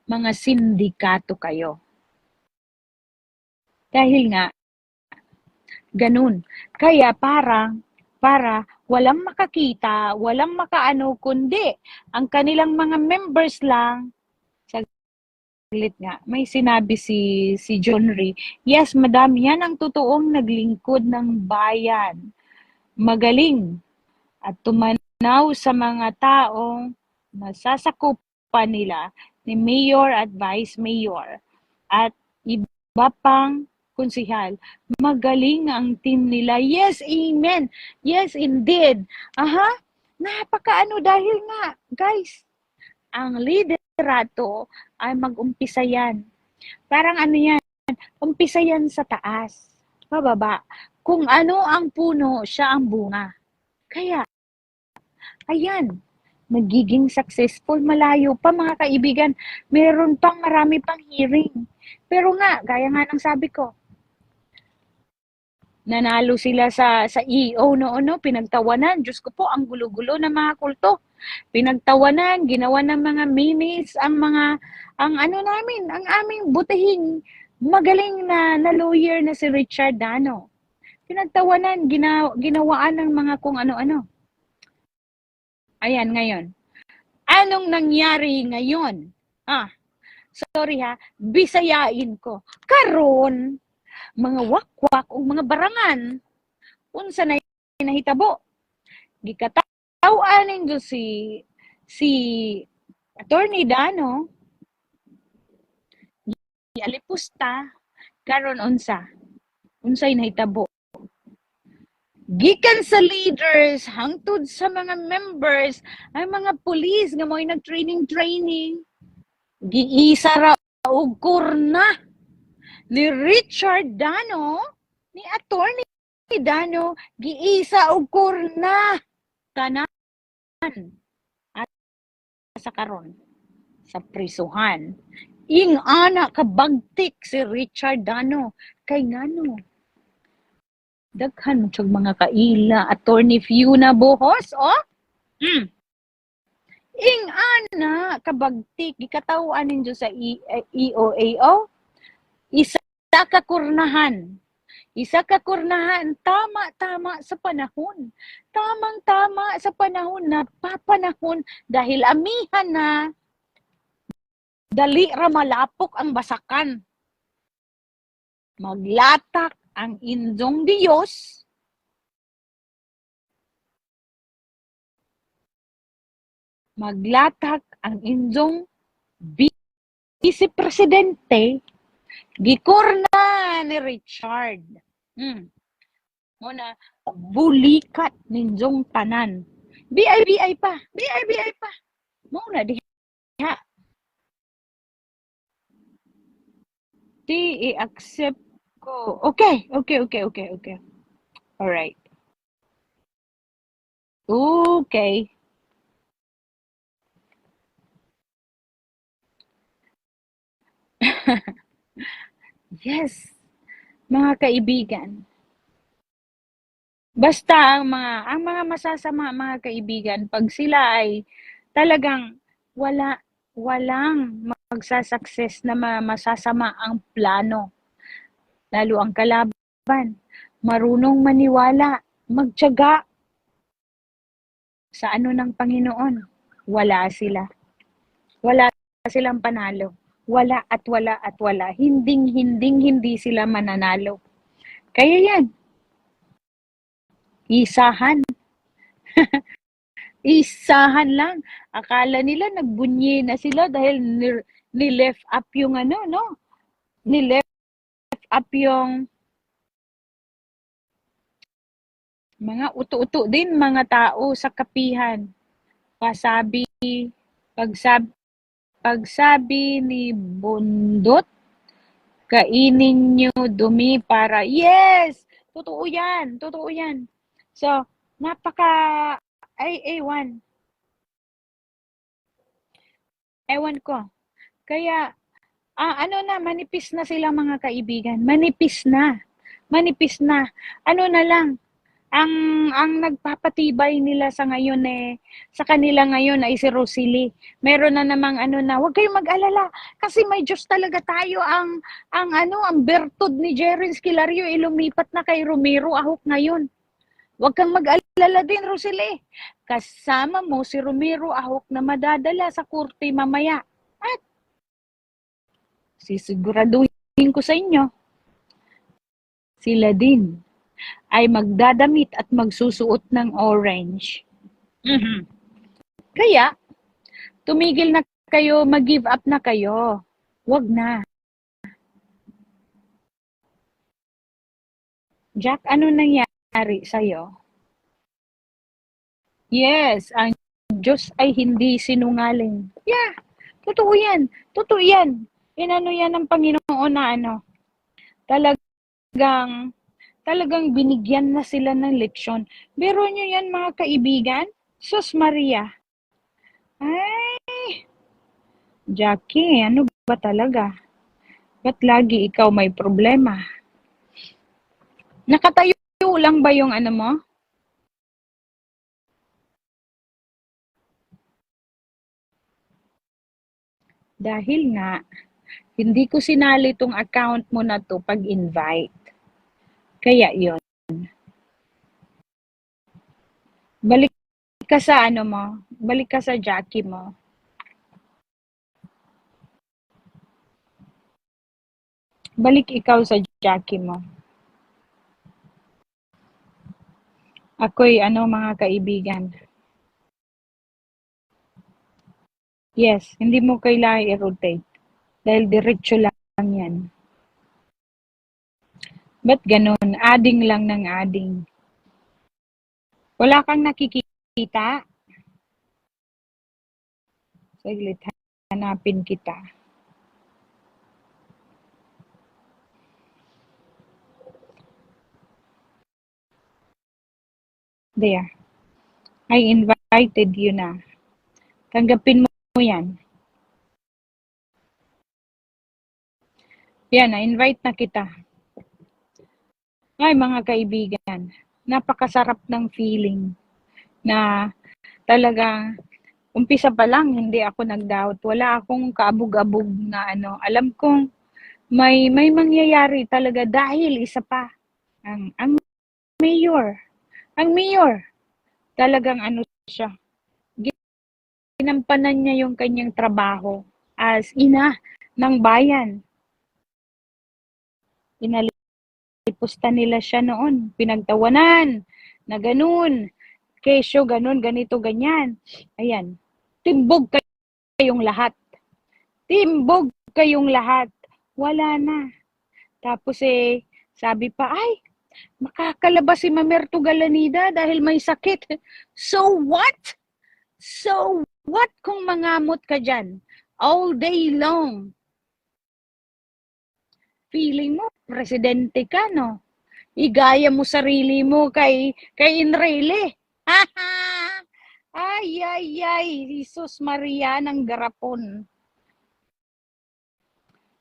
mga sindikato kayo. Dahil nga, ganun. Kaya para walang makakita, walang makaano, kundi ang kanilang mga members lang. Saglit nga, may sinabi si John Ray, yes, madam, yan ang totoong naglingkod ng bayan. Magaling at tumanaw sa mga taong nasasakupan nila ni Mayor at Vice Mayor at iba pang konsihal. Magaling ang team nila. Yes, amen. Yes, indeed. Napakaano dahil nga, guys, ang liderato ay mag-umpisa yan. Parang yan, umpisa yan sa taas, pababa. Kung ano ang puno, siya ang bunga. Kaya, ayan, nagiging successful, malayo pa mga kaibigan. Meron pang marami pang hearing. Pero nga, gaya nga ng sabi ko, nanalo sila sa EO noon, pinagtawanan. Diyos ko po, ang gulo-gulo ng mga kulto. Pinagtawanan, ginawa ng mga minis, ang aming butihing magaling na lawyer na si Richard Dano. Pinagtawanan, ginawaan ng mga kung ano-ano. Ayan, ngayon. Anong nangyari ngayon? Sorry bisayain ko. Karon, mga wakwak o mga barangan, unsa na nahitabo. Gikataw-anin do si Attorney Dano, gialipusta, karon unsay nahitabo. Gikan sa leaders, hangtod sa mga members, ay mga police nga mo'y nag-training, giisa ra og kurna ni Richard Dano, ni Attorney Dano, giisa og kurna tanan at sa karon sa prisuhan. Ing ana kabagtik si Richard Dano kay ngano daghan mo mga kaila, Attorney Fiona Bohos, ing ana kabagtik gikatawan ninyo sa EOAO. Isa Isa ka kurnahan. Isa ka kurnahan, tama-tama sa panahon. Tamang-tama sa panahon, napapanahon, dahil amihan na, dali ra malapok ang basakan. Maglatak ang injong Diyos, maglatak ang injong vice-presidente, gikurna ni Richard. Muna, bulikat ninjong tanan. BI pa. Muna, diha. Di i-accept ko. Okay. Alright. Okay. Yes, mga kaibigan. Basta ang mga masasama, mga kaibigan, pag sila ay talagang walang magsasucess na masasama ang plano. Lalo ang kalaban, marunong maniwala, magtiyaga sa ano ng Panginoon. Wala sila. Wala silang panalo. Wala at wala. Hindi sila mananalo. Kaya yan. Isahan. Isahan lang. Akala nila nagbunyi na sila dahil ni-left up yung ni-left up yung mga uto-uto din mga tao sa kapihan. Pagsabi ni Bundot, kainin nyo dumi para, yes! Totoo yan. So, ewan ko. Kaya, manipis na sila mga kaibigan. Manipis na. Ano na lang, ang nagpapatibay nila sa kanila ngayon ay si Rosely. Meron na namang huwag kayong mag-alala kasi may Diyos talaga tayo. Ang bertud ni Jerin Esquilario lumipat na kay Romero Ahok ngayon. Huwag kang mag-alala din, Rosely. Kasama mo si Romero Ahok na madadala sa korte mamaya. At sisiguraduhin ko sa inyo, sila din ay magdadamit at magsusuot ng orange. Kaya, tumigil na kayo, mag-give up na kayo. Wag na. Jack, ano nangyari sa'yo? Yes, ang Diyos ay hindi sinungaling. Yeah, totoo yan. Inano yan ng Panginoon na talagang binigyan na sila ng leksyon. Biro nyo yan mga kaibigan? Sus Maria. Ay, Jackie, ano ba talaga? Ba't lagi ikaw may problema? Nakatayo lang ba yung mo? Dahil nga, hindi ko sinali tong account mo na to pag-invite. Kaya yon. Balik ka sa mo. Balik ka sa Jackie mo. Balik ikaw sa Jackie mo. Ako'y mga kaibigan. Yes, hindi mo kailangan i-rotate. Dahil diretso lang yan. Ba't ganun? Adding lang ng adding. Wala kang nakikita? Saglit, hanapin kita. There. I invited you na. Tanggapin mo yan. Yan, na-invite na kita. Ay, mga kaibigan, napakasarap ng feeling na talagang umpisa pa lang, hindi ako nag-doubt. Wala akong kaabog-abog na Alam kong May mangyayari talaga dahil isa pa ang mayor. Ang mayor talagang ano siya, ginampanan niya yung kanyang trabaho as ina ng bayan. Inalipusta nila siya noon, pinagtawanan na ganun, kesyo ganun, ganito, ganyan. Ayan, timbog kayong lahat. Timbog kayong lahat. Wala na. Tapos sabi pa, ay, makakalabas si Mamerto Galanida dahil may sakit. So what? So what kung mangamot ka dyan? All day long. Feeling mo, presidente ka, no? Igaya mo sarili mo kay Enrile. Ay, Jesus Maria ng garapon.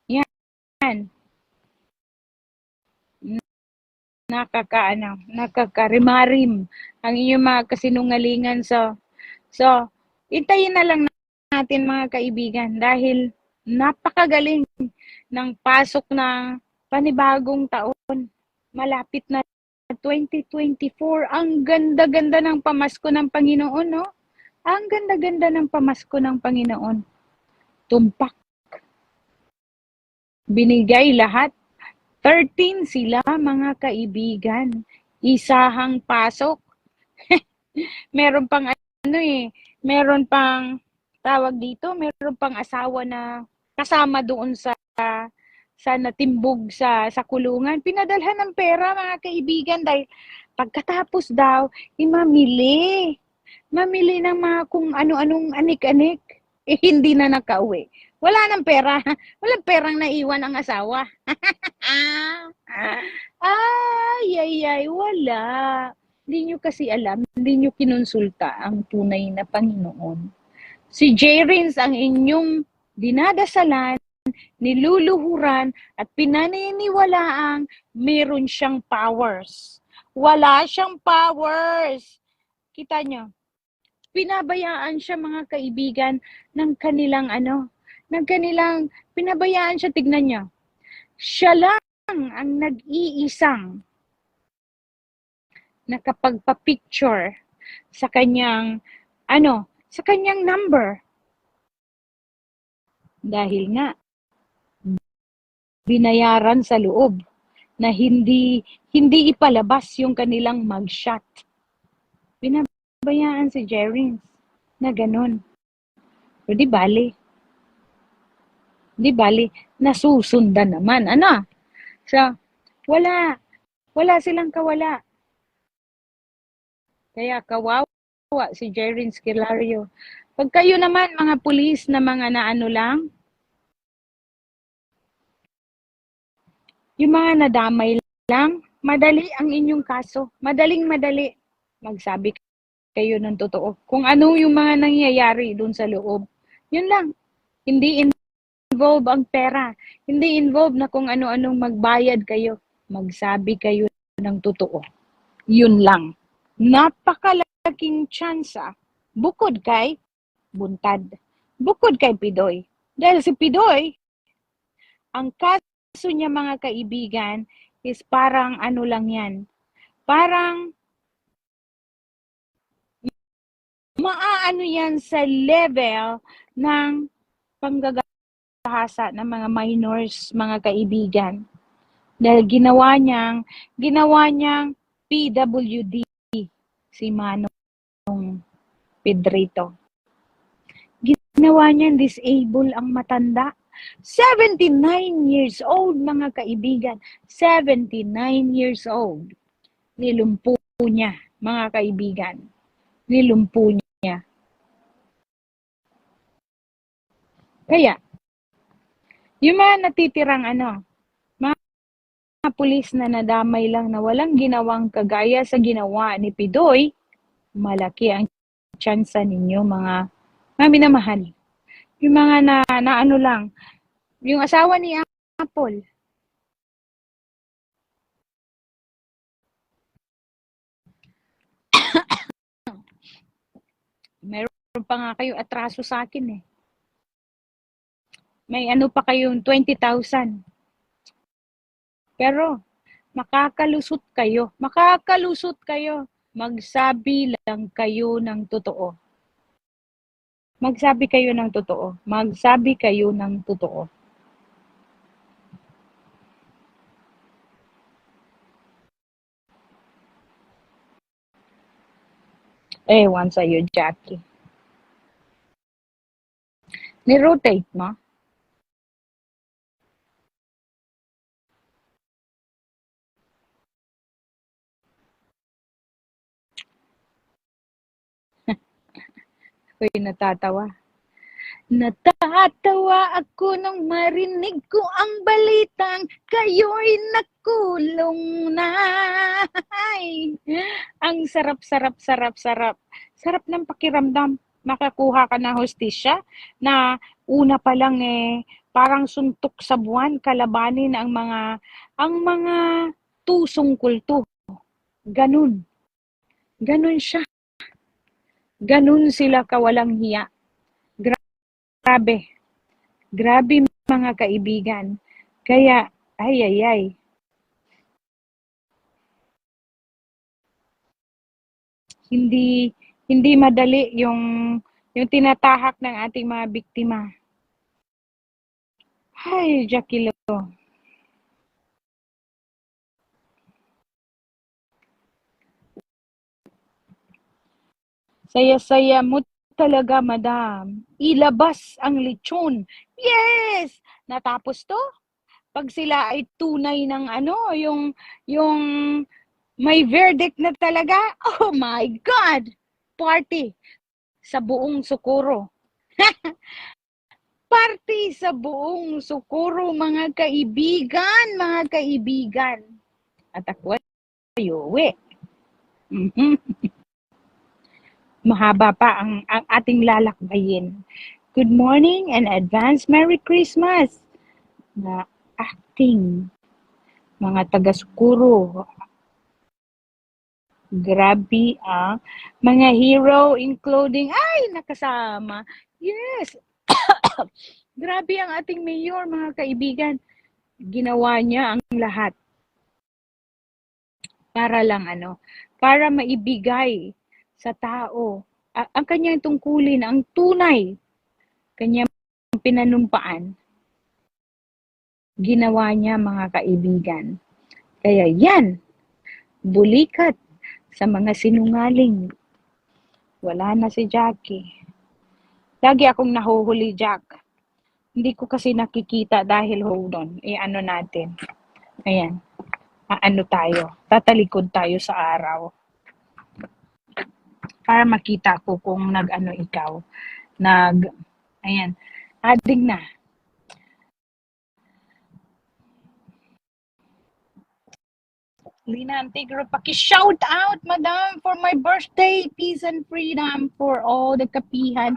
Yan. Nakakarimarim ang inyong mga kasinungalingan. So, intayin na lang natin mga kaibigan dahil napakagaling ng pasok ng panibagong taon. Malapit na 2024. Ang ganda-ganda ng pamasko ng Panginoon, no? Ang ganda-ganda ng pamasko ng Panginoon. Tumpak. Binigay lahat. 13 sila, mga kaibigan. Isahang pasok. Meron pang meron pang tawag dito, meron pang asawa na kasama doon sa natimbog sa kulungan. Pinadalhan ng pera, mga kaibigan, dahil pagkatapos daw, mamili ng mga kung ano-anong anik-anik, hindi na nakauwi. Wala nang pera. Walang perang naiwan ang asawa. Wala. Hindi nyo kasi alam, hindi nyo kinonsulta ang tunay na Panginoon. Si Jairins ang inyong dinadasalan, niluluhuran, at pinaniniwalaang meron siyang powers. Wala siyang powers. Kita nyo, pinabayaan siya, mga kaibigan, ng kanilang pinabayaan siya, tignan nyo. Siya lang ang nag-iisang nakapagpa-picture sa kanyang sa kanyang number. Dahil nga binayaran sa loob na hindi ipalabas yung kanilang mugshot. Binabayaan si Jairins na ganun. O di bali, nasusundan naman. So, wala silang kawala. Kaya kawawa si Jairins Kilario. Pag kayo naman, mga pulis na mga lang, yung mga nadamay lang, madali ang inyong kaso. Madaling-madali. Magsabi kayo ng totoo. Kung ano yung mga nangyayari doon sa loob. Yun lang. Hindi involve ang pera. Hindi involve na kung ano-anong magbayad kayo. Magsabi kayo ng totoo. Yun lang. Napakalaking tsansa. Bukod kay Buntad. Bukod kay Pidoy. Dahil si Pidoy, ang kaso niya, mga kaibigan, is parang lang yan. Parang maaano yan sa level ng panggagahasa ng mga minors, mga kaibigan. Dahil ginawa niyang PWD si Manong Pedrito. Ginawa niyang disable ang matanda. 79 years old, mga kaibigan. 79 years old. Nilumpo niya, mga kaibigan. Nilumpo niya. Kaya, yung mga natitirang mga pulis na nadamay lang na walang ginawang kagaya sa ginawa ni Pidoy, malaki ang tsansa ninyo, mga minamahal. Yung mga na lang, yung asawa ni Apple, meron pa nga kayo atraso sa akin eh. May pa kayong 20,000. Pero makakalusot kayo. Makakalusot kayo. Magsabi lang kayo ng totoo. Magsabi kayo ng totoo. Magsabi kayo ng totoo. Ewan sa'yo, Jackie. Ni-rotate mo? Uy, natatawa. Natatawa ako nung marinig ko ang balitang kayo'y nakulong na. Ay, ang sarap. Sarap ng pakiramdam. Makakuha ka na hostisya na una pa lang parang suntok sa buwan kalabanin ang mga tusong kulto. Ganun. Ganun siya. Ganun sila kawalang hiya. Grabe. Grabe mga kaibigan. Kaya, ay. Hindi madali yung tinatahak ng ating mga biktima. Ay, Jackie Lo. Saya-saya mo talaga, madam. Ilabas ang lechon. Yes! Natapos to? Pag sila ay tunay ng yung may verdict na talaga, oh my God! Party sa buong Socorro. Party sa buong Socorro, mga kaibigan. At ako ay uwi. Mahaba pa ang ating lalakbayin. Good morning and advance Merry Christmas na acting mga taga-Socorro. Grabe mga hero including nakasama. Yes. Grabe ang ating mayor, mga kaibigan. Ginawa niya ang lahat para lang para maibigay sa tao ang kanyang tungkulin, ang tunay kanyang pinanumpaan. Ginawa niya, mga kaibigan. Kaya yan, bulikat sa mga sinungaling. Wala na si Jackie. Lagi akong nahuhuli, Jack. Hindi ko kasi nakikita dahil hold on. Ano natin. Ayan. Tayo. Tatalikod tayo sa araw. Para makita ko kung ikaw. Ayan. Adding na. Lina Antigro, paki-shout out, madam, for my birthday, peace and freedom for all the kapihan.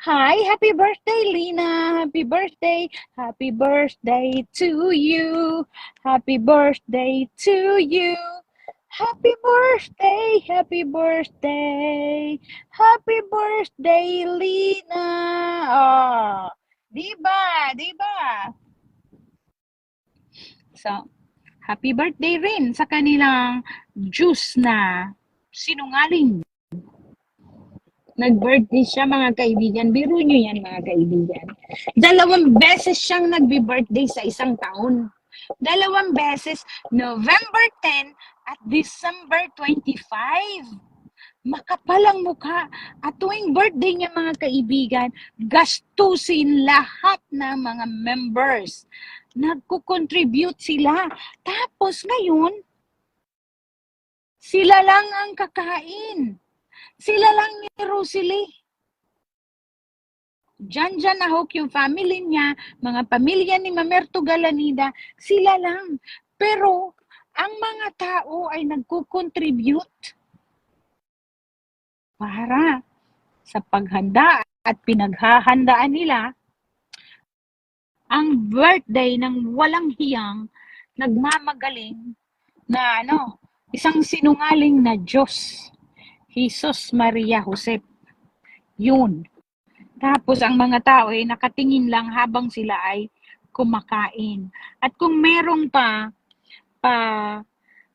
Hi, happy birthday, Lina. Happy birthday. Happy birthday to you. Happy birthday to you. Happy birthday. Happy birthday. Happy birthday, Lina. Oh, diba? So, happy birthday rin sa kanilang juice na sinungaling. Nag-birthday siya, mga kaibigan. Biro nyo yan, mga kaibigan. 2 beses siyang nagbi-birthday sa isang taon. 2 beses, November 10 at December 25. Makapal ang mukha. At tuwing birthday niya, mga kaibigan, gastusin lahat ng mga members. Nagko-contribute sila. Tapos ngayon, sila lang ang kakain. Sila lang ni Rosalie. Diyan nahok yung family niya, mga pamilya ni Mamerto Galanida, sila lang. Pero, ang mga tao ay nagko-contribute para sa paghanda at pinaghahandaan nila ang birthday ng walang hiyang, nagmamagaling na isang sinungaling na Diyos. Jesus Maria Josep. Yun. Tapos ang mga tao ay nakatingin lang habang sila ay kumakain. At kung merong pa pa,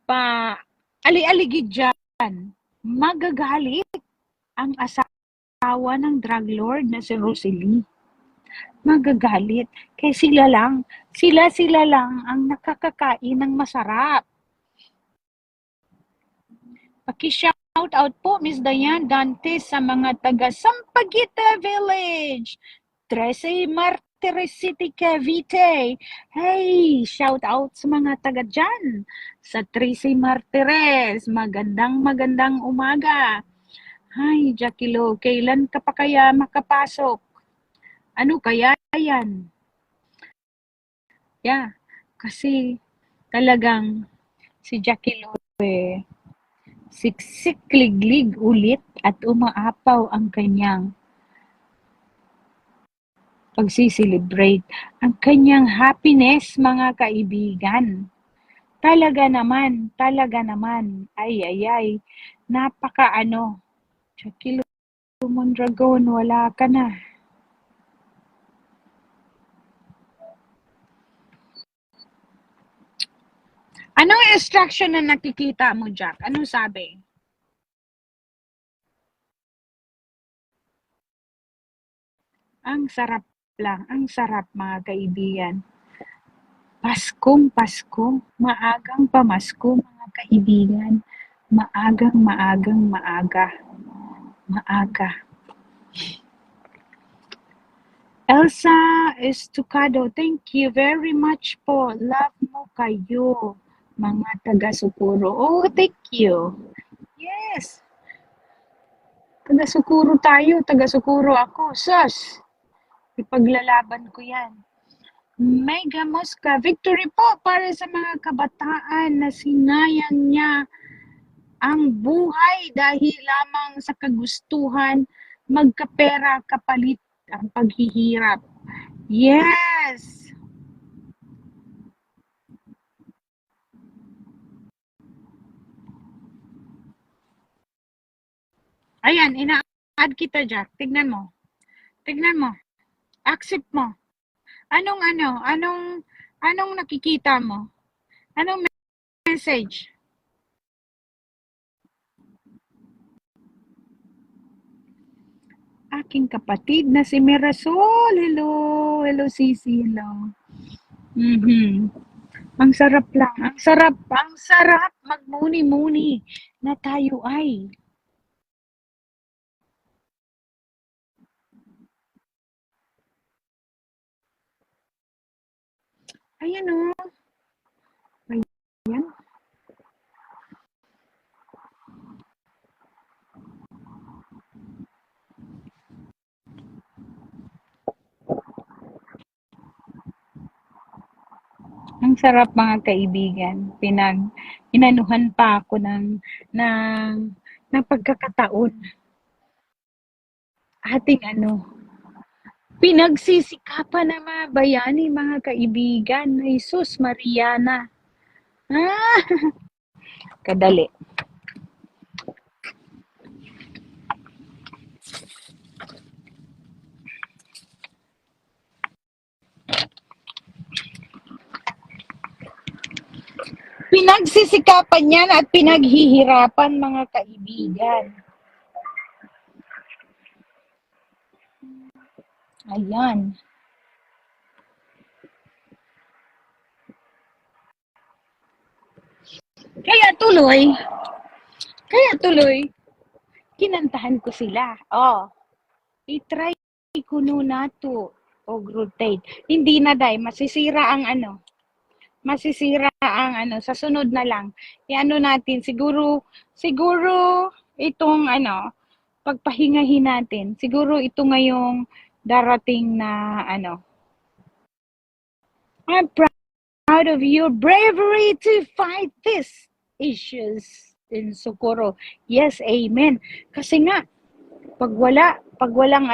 pa, ali-aligid dyan. Magagalit ang asawa ng drug lord na si Rosalie. Magagalit. Kaya sila lang ang nakakakain ng masarap. Paki-shout out po, Miss Diane Dantes, sa mga taga Sampaguita Village, 13 Martires City, Cavite. Hey, shout out sa mga taga dyan sa 13 Martires. Magandang umaga. Hi, Jackie Lo, kailan ka pa kaya makapasok? Ano kaya yan? Yeah, kasi talagang si Jackie Lo siksik liglig ulit at umaapaw ang kanyang pagsiselebrate, ang kanyang happiness, mga kaibigan. Talaga naman, ay, napaka Jackie Mondragon, wala ka na. Anong instruction na nakikita mo, Jack? Anong sabi? Ang sarap mga kaibigan. Paskong Pasko, maagang pamasko mga kaibigan. Maaga. Elsa Estucado, thank you very much po. Love mo kayo, mga taga-Sukuro. Oh, thank you. Yes. Taga-Sukuro tayo, taga-Sukuro ako. Sus, ipaglalaban ko yan. Mega Mosca, victory po para sa mga kabataan na sinayang niya ang buhay dahil lamang sa kagustuhan magkapera kapalit ang paghihirap. Yes! Ayan, ina-add kita, Jack. Tignan mo. Accept mo. Anong nakikita mo? Anong message? Aking kapatid na si Mirasol. Hello Sisi, hello. Ang sarap lang. Ang sarap magmuni-muni na tayo ay. Ayan o. Ayan. Ang sarap mga kaibigan. Inanuhan pa ako ng pagkakataon. Ating pinagsisikapan ng mga bayani, mga kaibigan. Jesus Mariana. Ah, kadali. Pinagsisikapan yan at pinaghihirapan, mga kaibigan. Ayan. Kaya tuloy, kinantahan ko sila. Oh, i-try ko na to rotate. Hindi na dai, masisira ang sa sunod na lang. I-ano natin, siguro itong pagpahingahin natin. Siguro ito ngayong darating na I'm proud of your bravery to fight these issues in Socorro. Yes, amen. Kasi nga, pag walang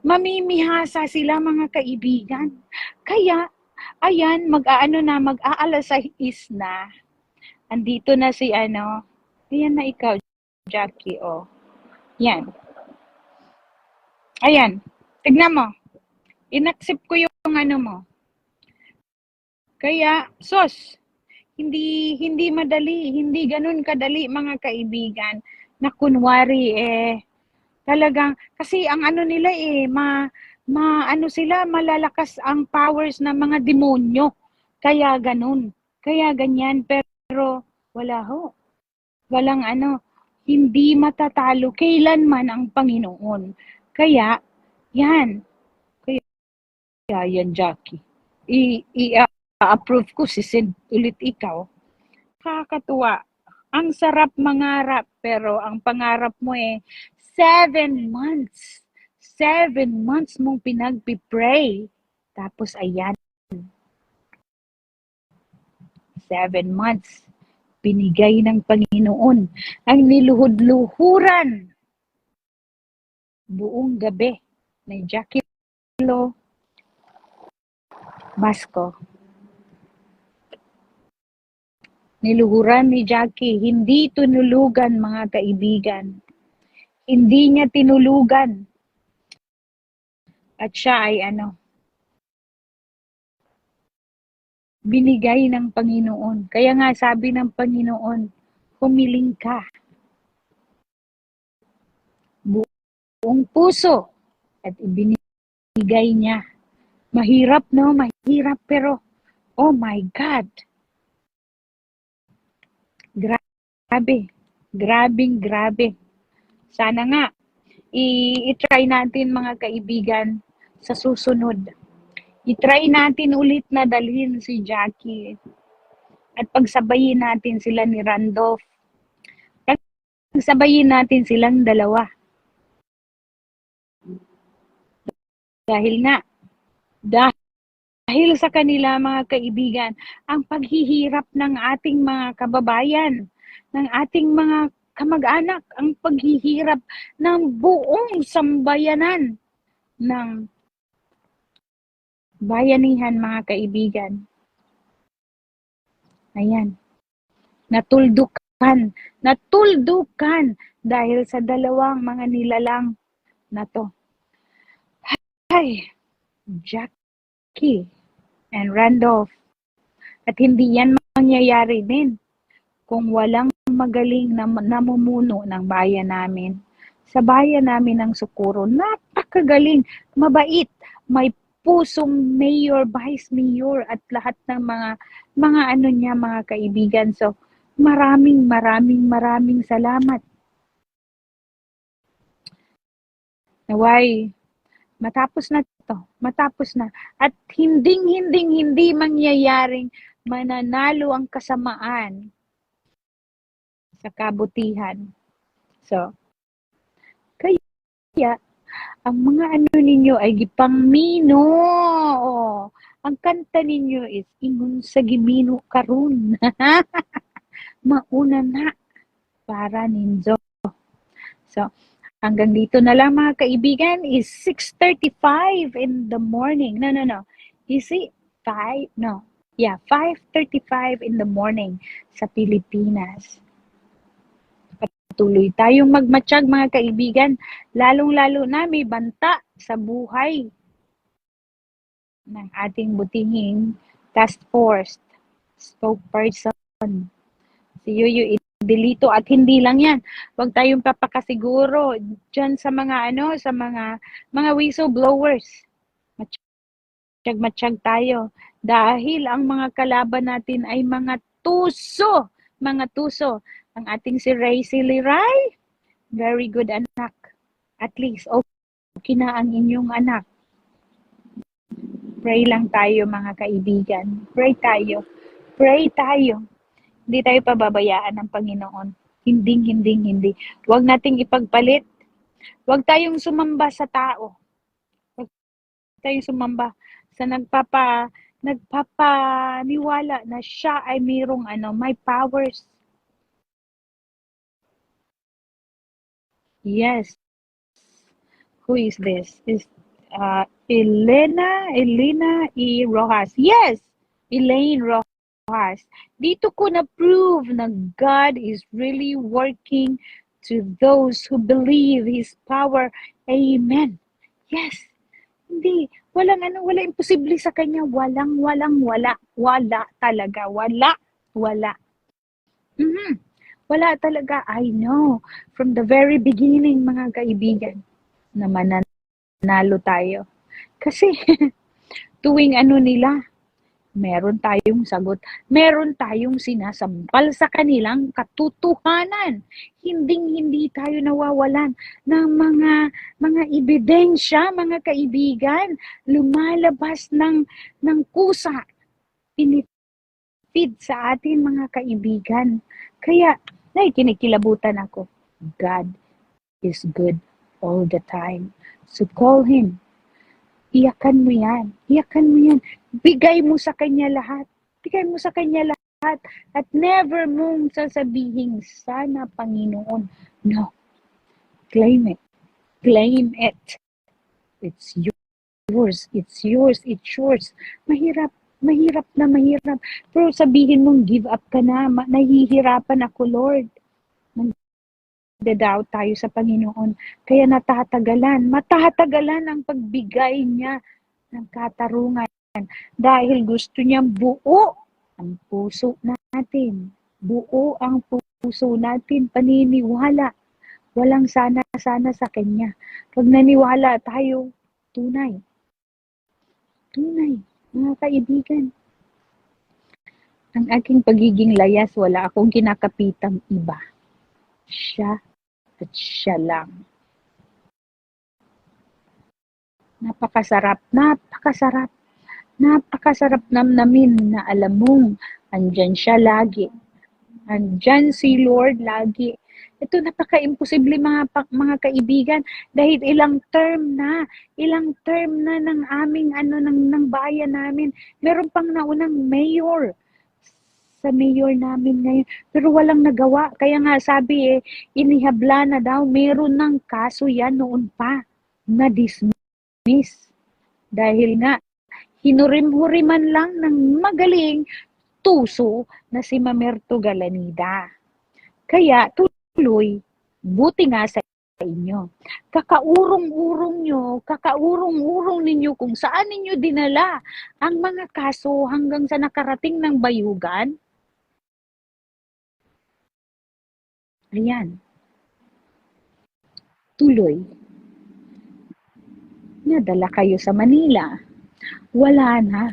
mamimihasa sila, mga kaibigan. Kaya, ayan, mag-aalas 6 na. Andito na si ayan na ikaw, Jackie, oh. Yan. Ayan, tignan mo. Inaccept ko yung mo. Kaya, sos, hindi madali, hindi ganun kadali mga kaibigan na kunwari talagang kasi ang ano nila ano sila malalakas ang powers ng mga demonyo. Kaya ganun. Kaya ganyan pero wala ho. Walang hindi matatalo kailanman ang Panginoon. Kaya yan. Kaya yan, Jackie. I-approve ko, sisend ulit ikaw. Kakatuwa. Ang sarap mangarap, pero ang pangarap mo 7 months. 7 months mong pinagpipray. Tapos ayan, 7 months. Binigay ng Panginoon ang niluhod-luhuran buong gabi ni Jackie Lo Basco. Niluhuran ni Jackie, hindi tunulugan mga kaibigan. Hindi niya tinulugan. At siya ay binigay ng Panginoon. Kaya nga sabi ng Panginoon, humiling ka. Buong puso. At ibinigay niya. Mahirap, no? Mahirap, pero oh my God. Grabe. Grabe. Sana nga, i-try natin mga kaibigan sa susunod. I-try natin ulit na dalhin si Jackie. At pagsabayin natin sila ni Randolph. Pagsabayin natin silang dalawa. Dahil sa kanila mga kaibigan, ang paghihirap ng ating mga kababayan, ng ating mga kamag-anak, ang paghihirap ng buong sambayanan ng bayanihan mga kaibigan. Ayan. Natuldukan dahil sa dalawang mga nilalang na to. Ay, Jackie and Randolph. At hindi yan mangyayari din kung walang magaling na namumuno ng bayan namin. Sa bayan namin ng Socorro, napakagaling, mabait, may pusong mayor, vice mayor at lahat ng mga niya mga kaibigan. So, maraming salamat. Naway, matapos na. At hindi mangyayaring mananalo ang kasamaan sa kabutihan. So, kaya, ang mga ninyo ay gipangmino. Ang kanta ninyo is, ingon sa gimino karon. Mauna na para ninyo. So, hanggang dito na lang mga kaibigan is 6:35 in the morning. No. You see, 5:35 in the morning sa Pilipinas. Patuloy tayong magmatsyag mga kaibigan, lalong-lalo na may banta sa buhay ng ating butihing task force spokesperson. Si Yuyu Delito at hindi lang yan. Huwag tayong papakasiguro dyan sa mga sa mga whistleblowers. Matsyag tayo dahil ang mga kalaban natin ay mga tuso. Ang ating si Ray Siliray, very good anak. At least okay na ang inyong anak. Pray lang tayo mga kaibigan. Pray tayo. Hindi tayo pababayaan ng Panginoon. Hindi. Huwag nating ipagpalit. Huwag tayong sumamba sa tao. Huwag tayong sumamba sa nagpapaniwala na siya ay mayroong may powers. Yes. Who is this? Is Elena E. Rojas. Yes, Elaine Rojas. Dito ko na-prove na God is really working to those who believe His power. Amen. Yes. Hindi. Walang imposible sa Kanya. Wala talaga. Wala. Wala. Mhm. Wala talaga. I know. From the very beginning, mga kaibigan, na mananalo tayo. Kasi tuwing ano nila, meron tayong sagot. Meron tayong sinasampal sa kanilang katotohanan. Hinding-hindi tayo nawawalan ng mga ebidensya, mga kaibigan. Lumalabas ng kusa. Feed sa atin, mga kaibigan. Kaya, kinikilabutan ako. God is good all the time. So call Him. Iyakan mo yan. Iyakan mo yan. Bigay mo sa Kanya lahat. Bigay mo sa Kanya lahat. At never mong sasabihin, sana Panginoon. No. Claim it. Claim it. It's yours. It's yours. It's yours. Mahirap. Mahirap na mahirap. Pero sabihin mong give up ka na. Nahihirapan ako, Lord. Nagda-doubt tayo sa Panginoon. Kaya natatagalan. Matatagalan ang pagbigay niya ng katarungan. Dahil gusto niyang buo ang puso natin. Buo ang puso natin. Paniniwala. Walang sana-sana sa Kanya. Pag naniwala tayo, tunay. Tunay. Mga kaibigan, ang aking pagiging layas, wala akong kinakapitang iba. Siya at siya lang. Napakasarap, napakasarap. Napakasarap namnamin na alam mong andyan siya lagi. Andyan si Lord lagi. Ito napaka-imposible mga kaibigan dahil ilang term na ng aming ng bayan namin. Meron pang naunang mayor sa mayor namin ngayon. Pero walang nagawa. Kaya nga sabi inihabla na daw. Meron ng kaso yan noon pa na dismiss. Dahil nga, hinurim-huriman lang ng magaling tuso na si Mamerto Galanida. Kaya tuloy, buti nga sa inyo. Kakaurong-urong ninyo kung saan ninyo dinala ang mga kaso hanggang sa nakarating ng bayugan. Ayan. Tuloy. Nadala kayo sa Manila. Wala na.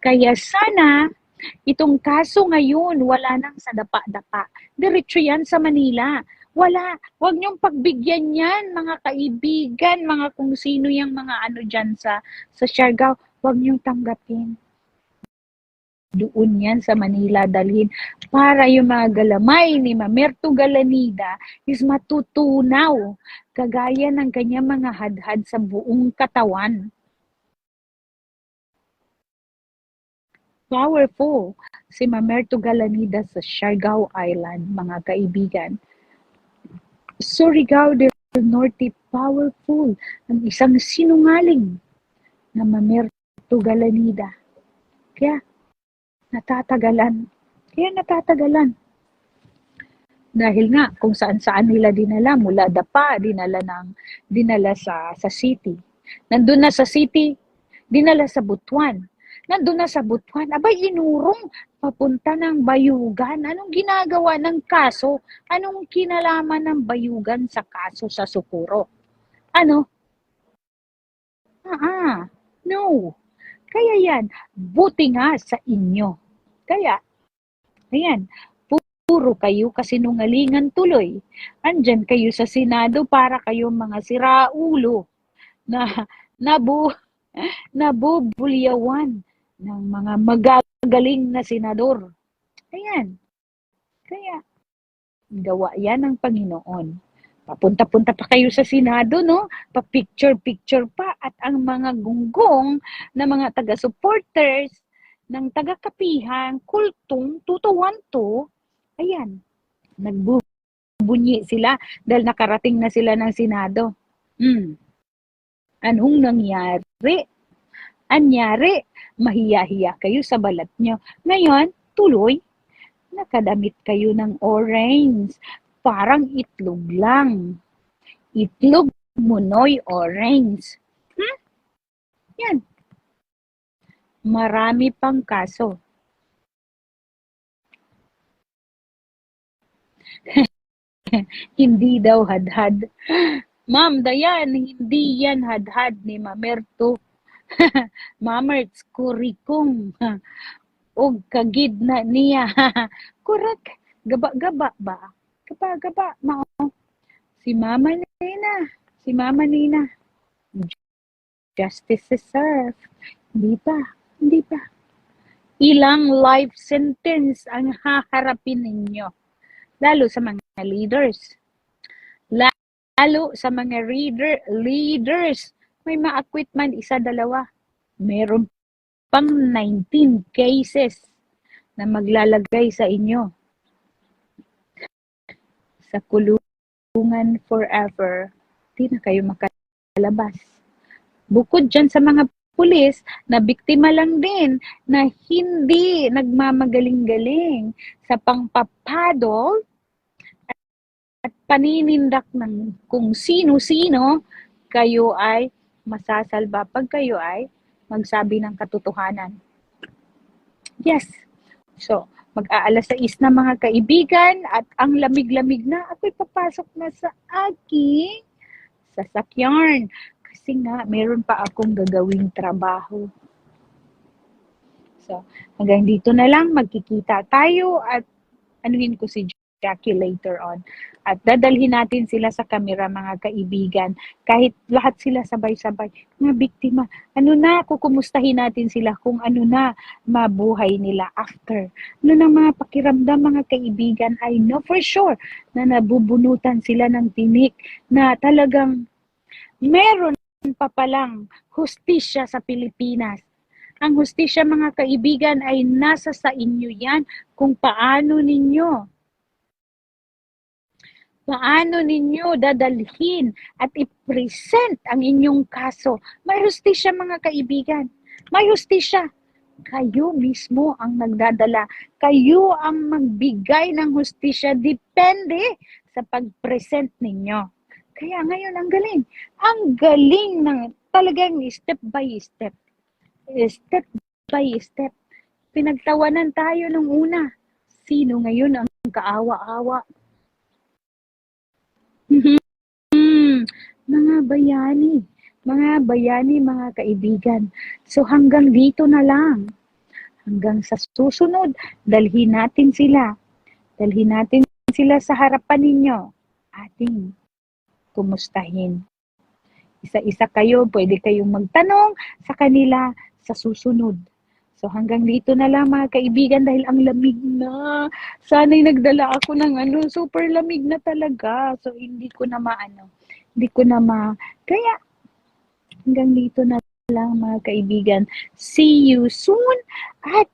Kaya sana, itong kaso ngayon, wala nang sa dapa-dapa. Diretso yan sa Manila. Wala. Huwag niyong pagbigyan yan, mga kaibigan, mga kung sino yung mga ano dyan sa Siargao. Huwag niyong tanggapin. Doon yan sa Manila dalhin para yung mga galamay ni Mamerto Galanida is matutunaw kagaya ng kanyang mga hadhad sa buong katawan. Powerful si Mamerto Galanida sa Siargao Island, mga kaibigan. Surigao del Norte, powerful ang isang sinungaling na Mamerto Galanida. Kaya natatagalan. Dahil nga, kung saan-saan nila dinala, mula Dapa, dinala sa city. Nandun na sa city, dinala sa Butuan. Nandun na sa Butuan, abay inurong papunta ng Bayugan. Anong ginagawa ng kaso? Anong kinalaman ng Bayugan sa kaso sa Socorro? Ano? No. Kaya yan, buti nga sa inyo. Kaya, ayan, puro kayo kasinungalingan tuloy. Andyan kayo sa Senado para kayo mga siraulo na nabubulyawan ng mga magagaling na senador. Ayan. Kaya, gawa yan ng Panginoon. Papunta-punta pa kayo sa Senado, no? Pa-picture-picture pa. At ang mga gunggong na mga taga-supporters ng taga-kapihan, kultong, tutuwan to, ayan, nagbubunyi sila dahil nakarating na sila ng Senado. Anong nangyari? Anyari, mahiya-hiya kayo sa balat nyo. Ngayon, tuloy, nakadamit kayo ng orange. Parang itlog lang. Itlog munoy orange. Yan. Marami pang kaso. Hindi daw hadhad. Ma'am Dayan, hindi yan hadhad ni Mamerto. Mamerts kurikong. Og kagid na niya. Correct. Gaba-gaba ba? Gaba-gaba. Mao. Si Mama Nina. Si Mama Nina. Justice is served. Hindi pa. Hindi pa. Ilang life sentence ang haharapin ninyo. Lalo sa mga leaders. Lalo sa mga leaders. May ma-acquit man isa, dalawa. Meron pang 19 cases na maglalagay sa inyo sa kulungan forever. Di na kayo makalabas. Bukod dyan sa mga pulis na biktima lang din na hindi nagmamagaling-galing sa pangpapadol at paninindak ng kung sino-sino, kayo ay masasalba pag kayo ay magsabi ng katotohanan. Yes. So, mag-aalas 6 na mga kaibigan at ang lamig-lamig na, ako'y papasok na sa aking sasakyan. Kasi nga, meron pa akong gagawing trabaho. So, hanggang dito na lang, magkikita tayo at anuhin ko si Jackie later on. At dadalhin natin sila sa kamera, mga kaibigan. Kahit lahat sila sabay-sabay, mga biktima. Ano na, kukumustahin natin sila kung ano na mabuhay nila after. Ano na mga pakiramdam, mga kaibigan, I know for sure na nabubunutan sila ng tinik na talagang meron pa palang hustisya sa Pilipinas. Ang hustisya, mga kaibigan, ay nasa sa inyo yan kung paano ninyo dadalhin at i-present ang inyong kaso. May hustisya, mga kaibigan. May hustisya. Kayo mismo ang nagdadala. Kayo ang magbigay ng hustisya. Depende sa pag-present ninyo. Kaya ngayon, ang galing. Ang galing ng talagang step by step. Step by step. Pinagtawanan tayo nung una. Sino ngayon ang kaawa-awa? Mga bayani, mga kaibigan. So hanggang dito na lang. Hanggang sa susunod, dalhin natin sila sa harapan ninyo. Ating kumustahin. Isa-isa kayo, pwede kayong magtanong sa kanila sa susunod. So hanggang dito na lang, mga kaibigan, dahil ang lamig na. Sana'y nagdala ako ng super lamig na talaga. So hindi ko na kaya hanggang dito na lang, mga kaibigan. See you soon at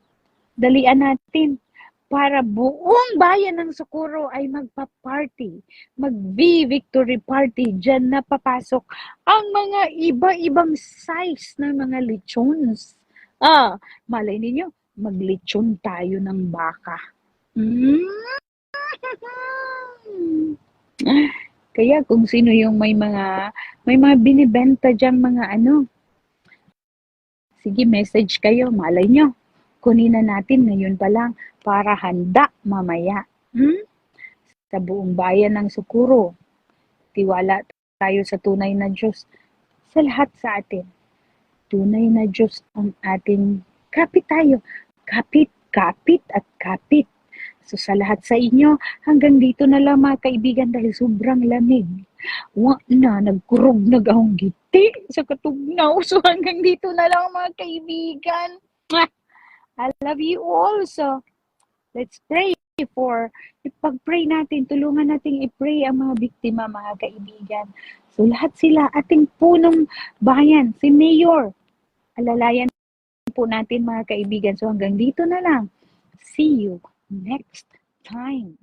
dalian natin para buong bayan ng Socorro ay magpa-party, mag-victory party. Diyan na papasok ang mga iba-ibang size ng mga lechons. Malay ninyo, maglechon tayo ng baka. Kaya kung sino yung may mga binibenta diyang mga sige, message kayo, malay nyo. Kunin na natin ngayon pa lang para handa mamaya. Sa buong bayan ng Socorro. Tiwala tayo sa tunay na Diyos. Sa lahat sa atin. Tunay na Diyos ang ating kapit tayo. Kapit, at kapit. So sa lahat sa inyo, hanggang dito na lang, mga kaibigan, dahil sobrang lamig. Nagkurog nagahong giti sa katugnaw. So hanggang dito na lang, mga kaibigan. I love you all. So let's pray ipag-pray natin, tulungan natin i-pray ang mga biktima, mga kaibigan. So lahat sila, ating punong bayan, si Mayor, alalayan po natin, mga kaibigan. So hanggang dito na lang. See you next time.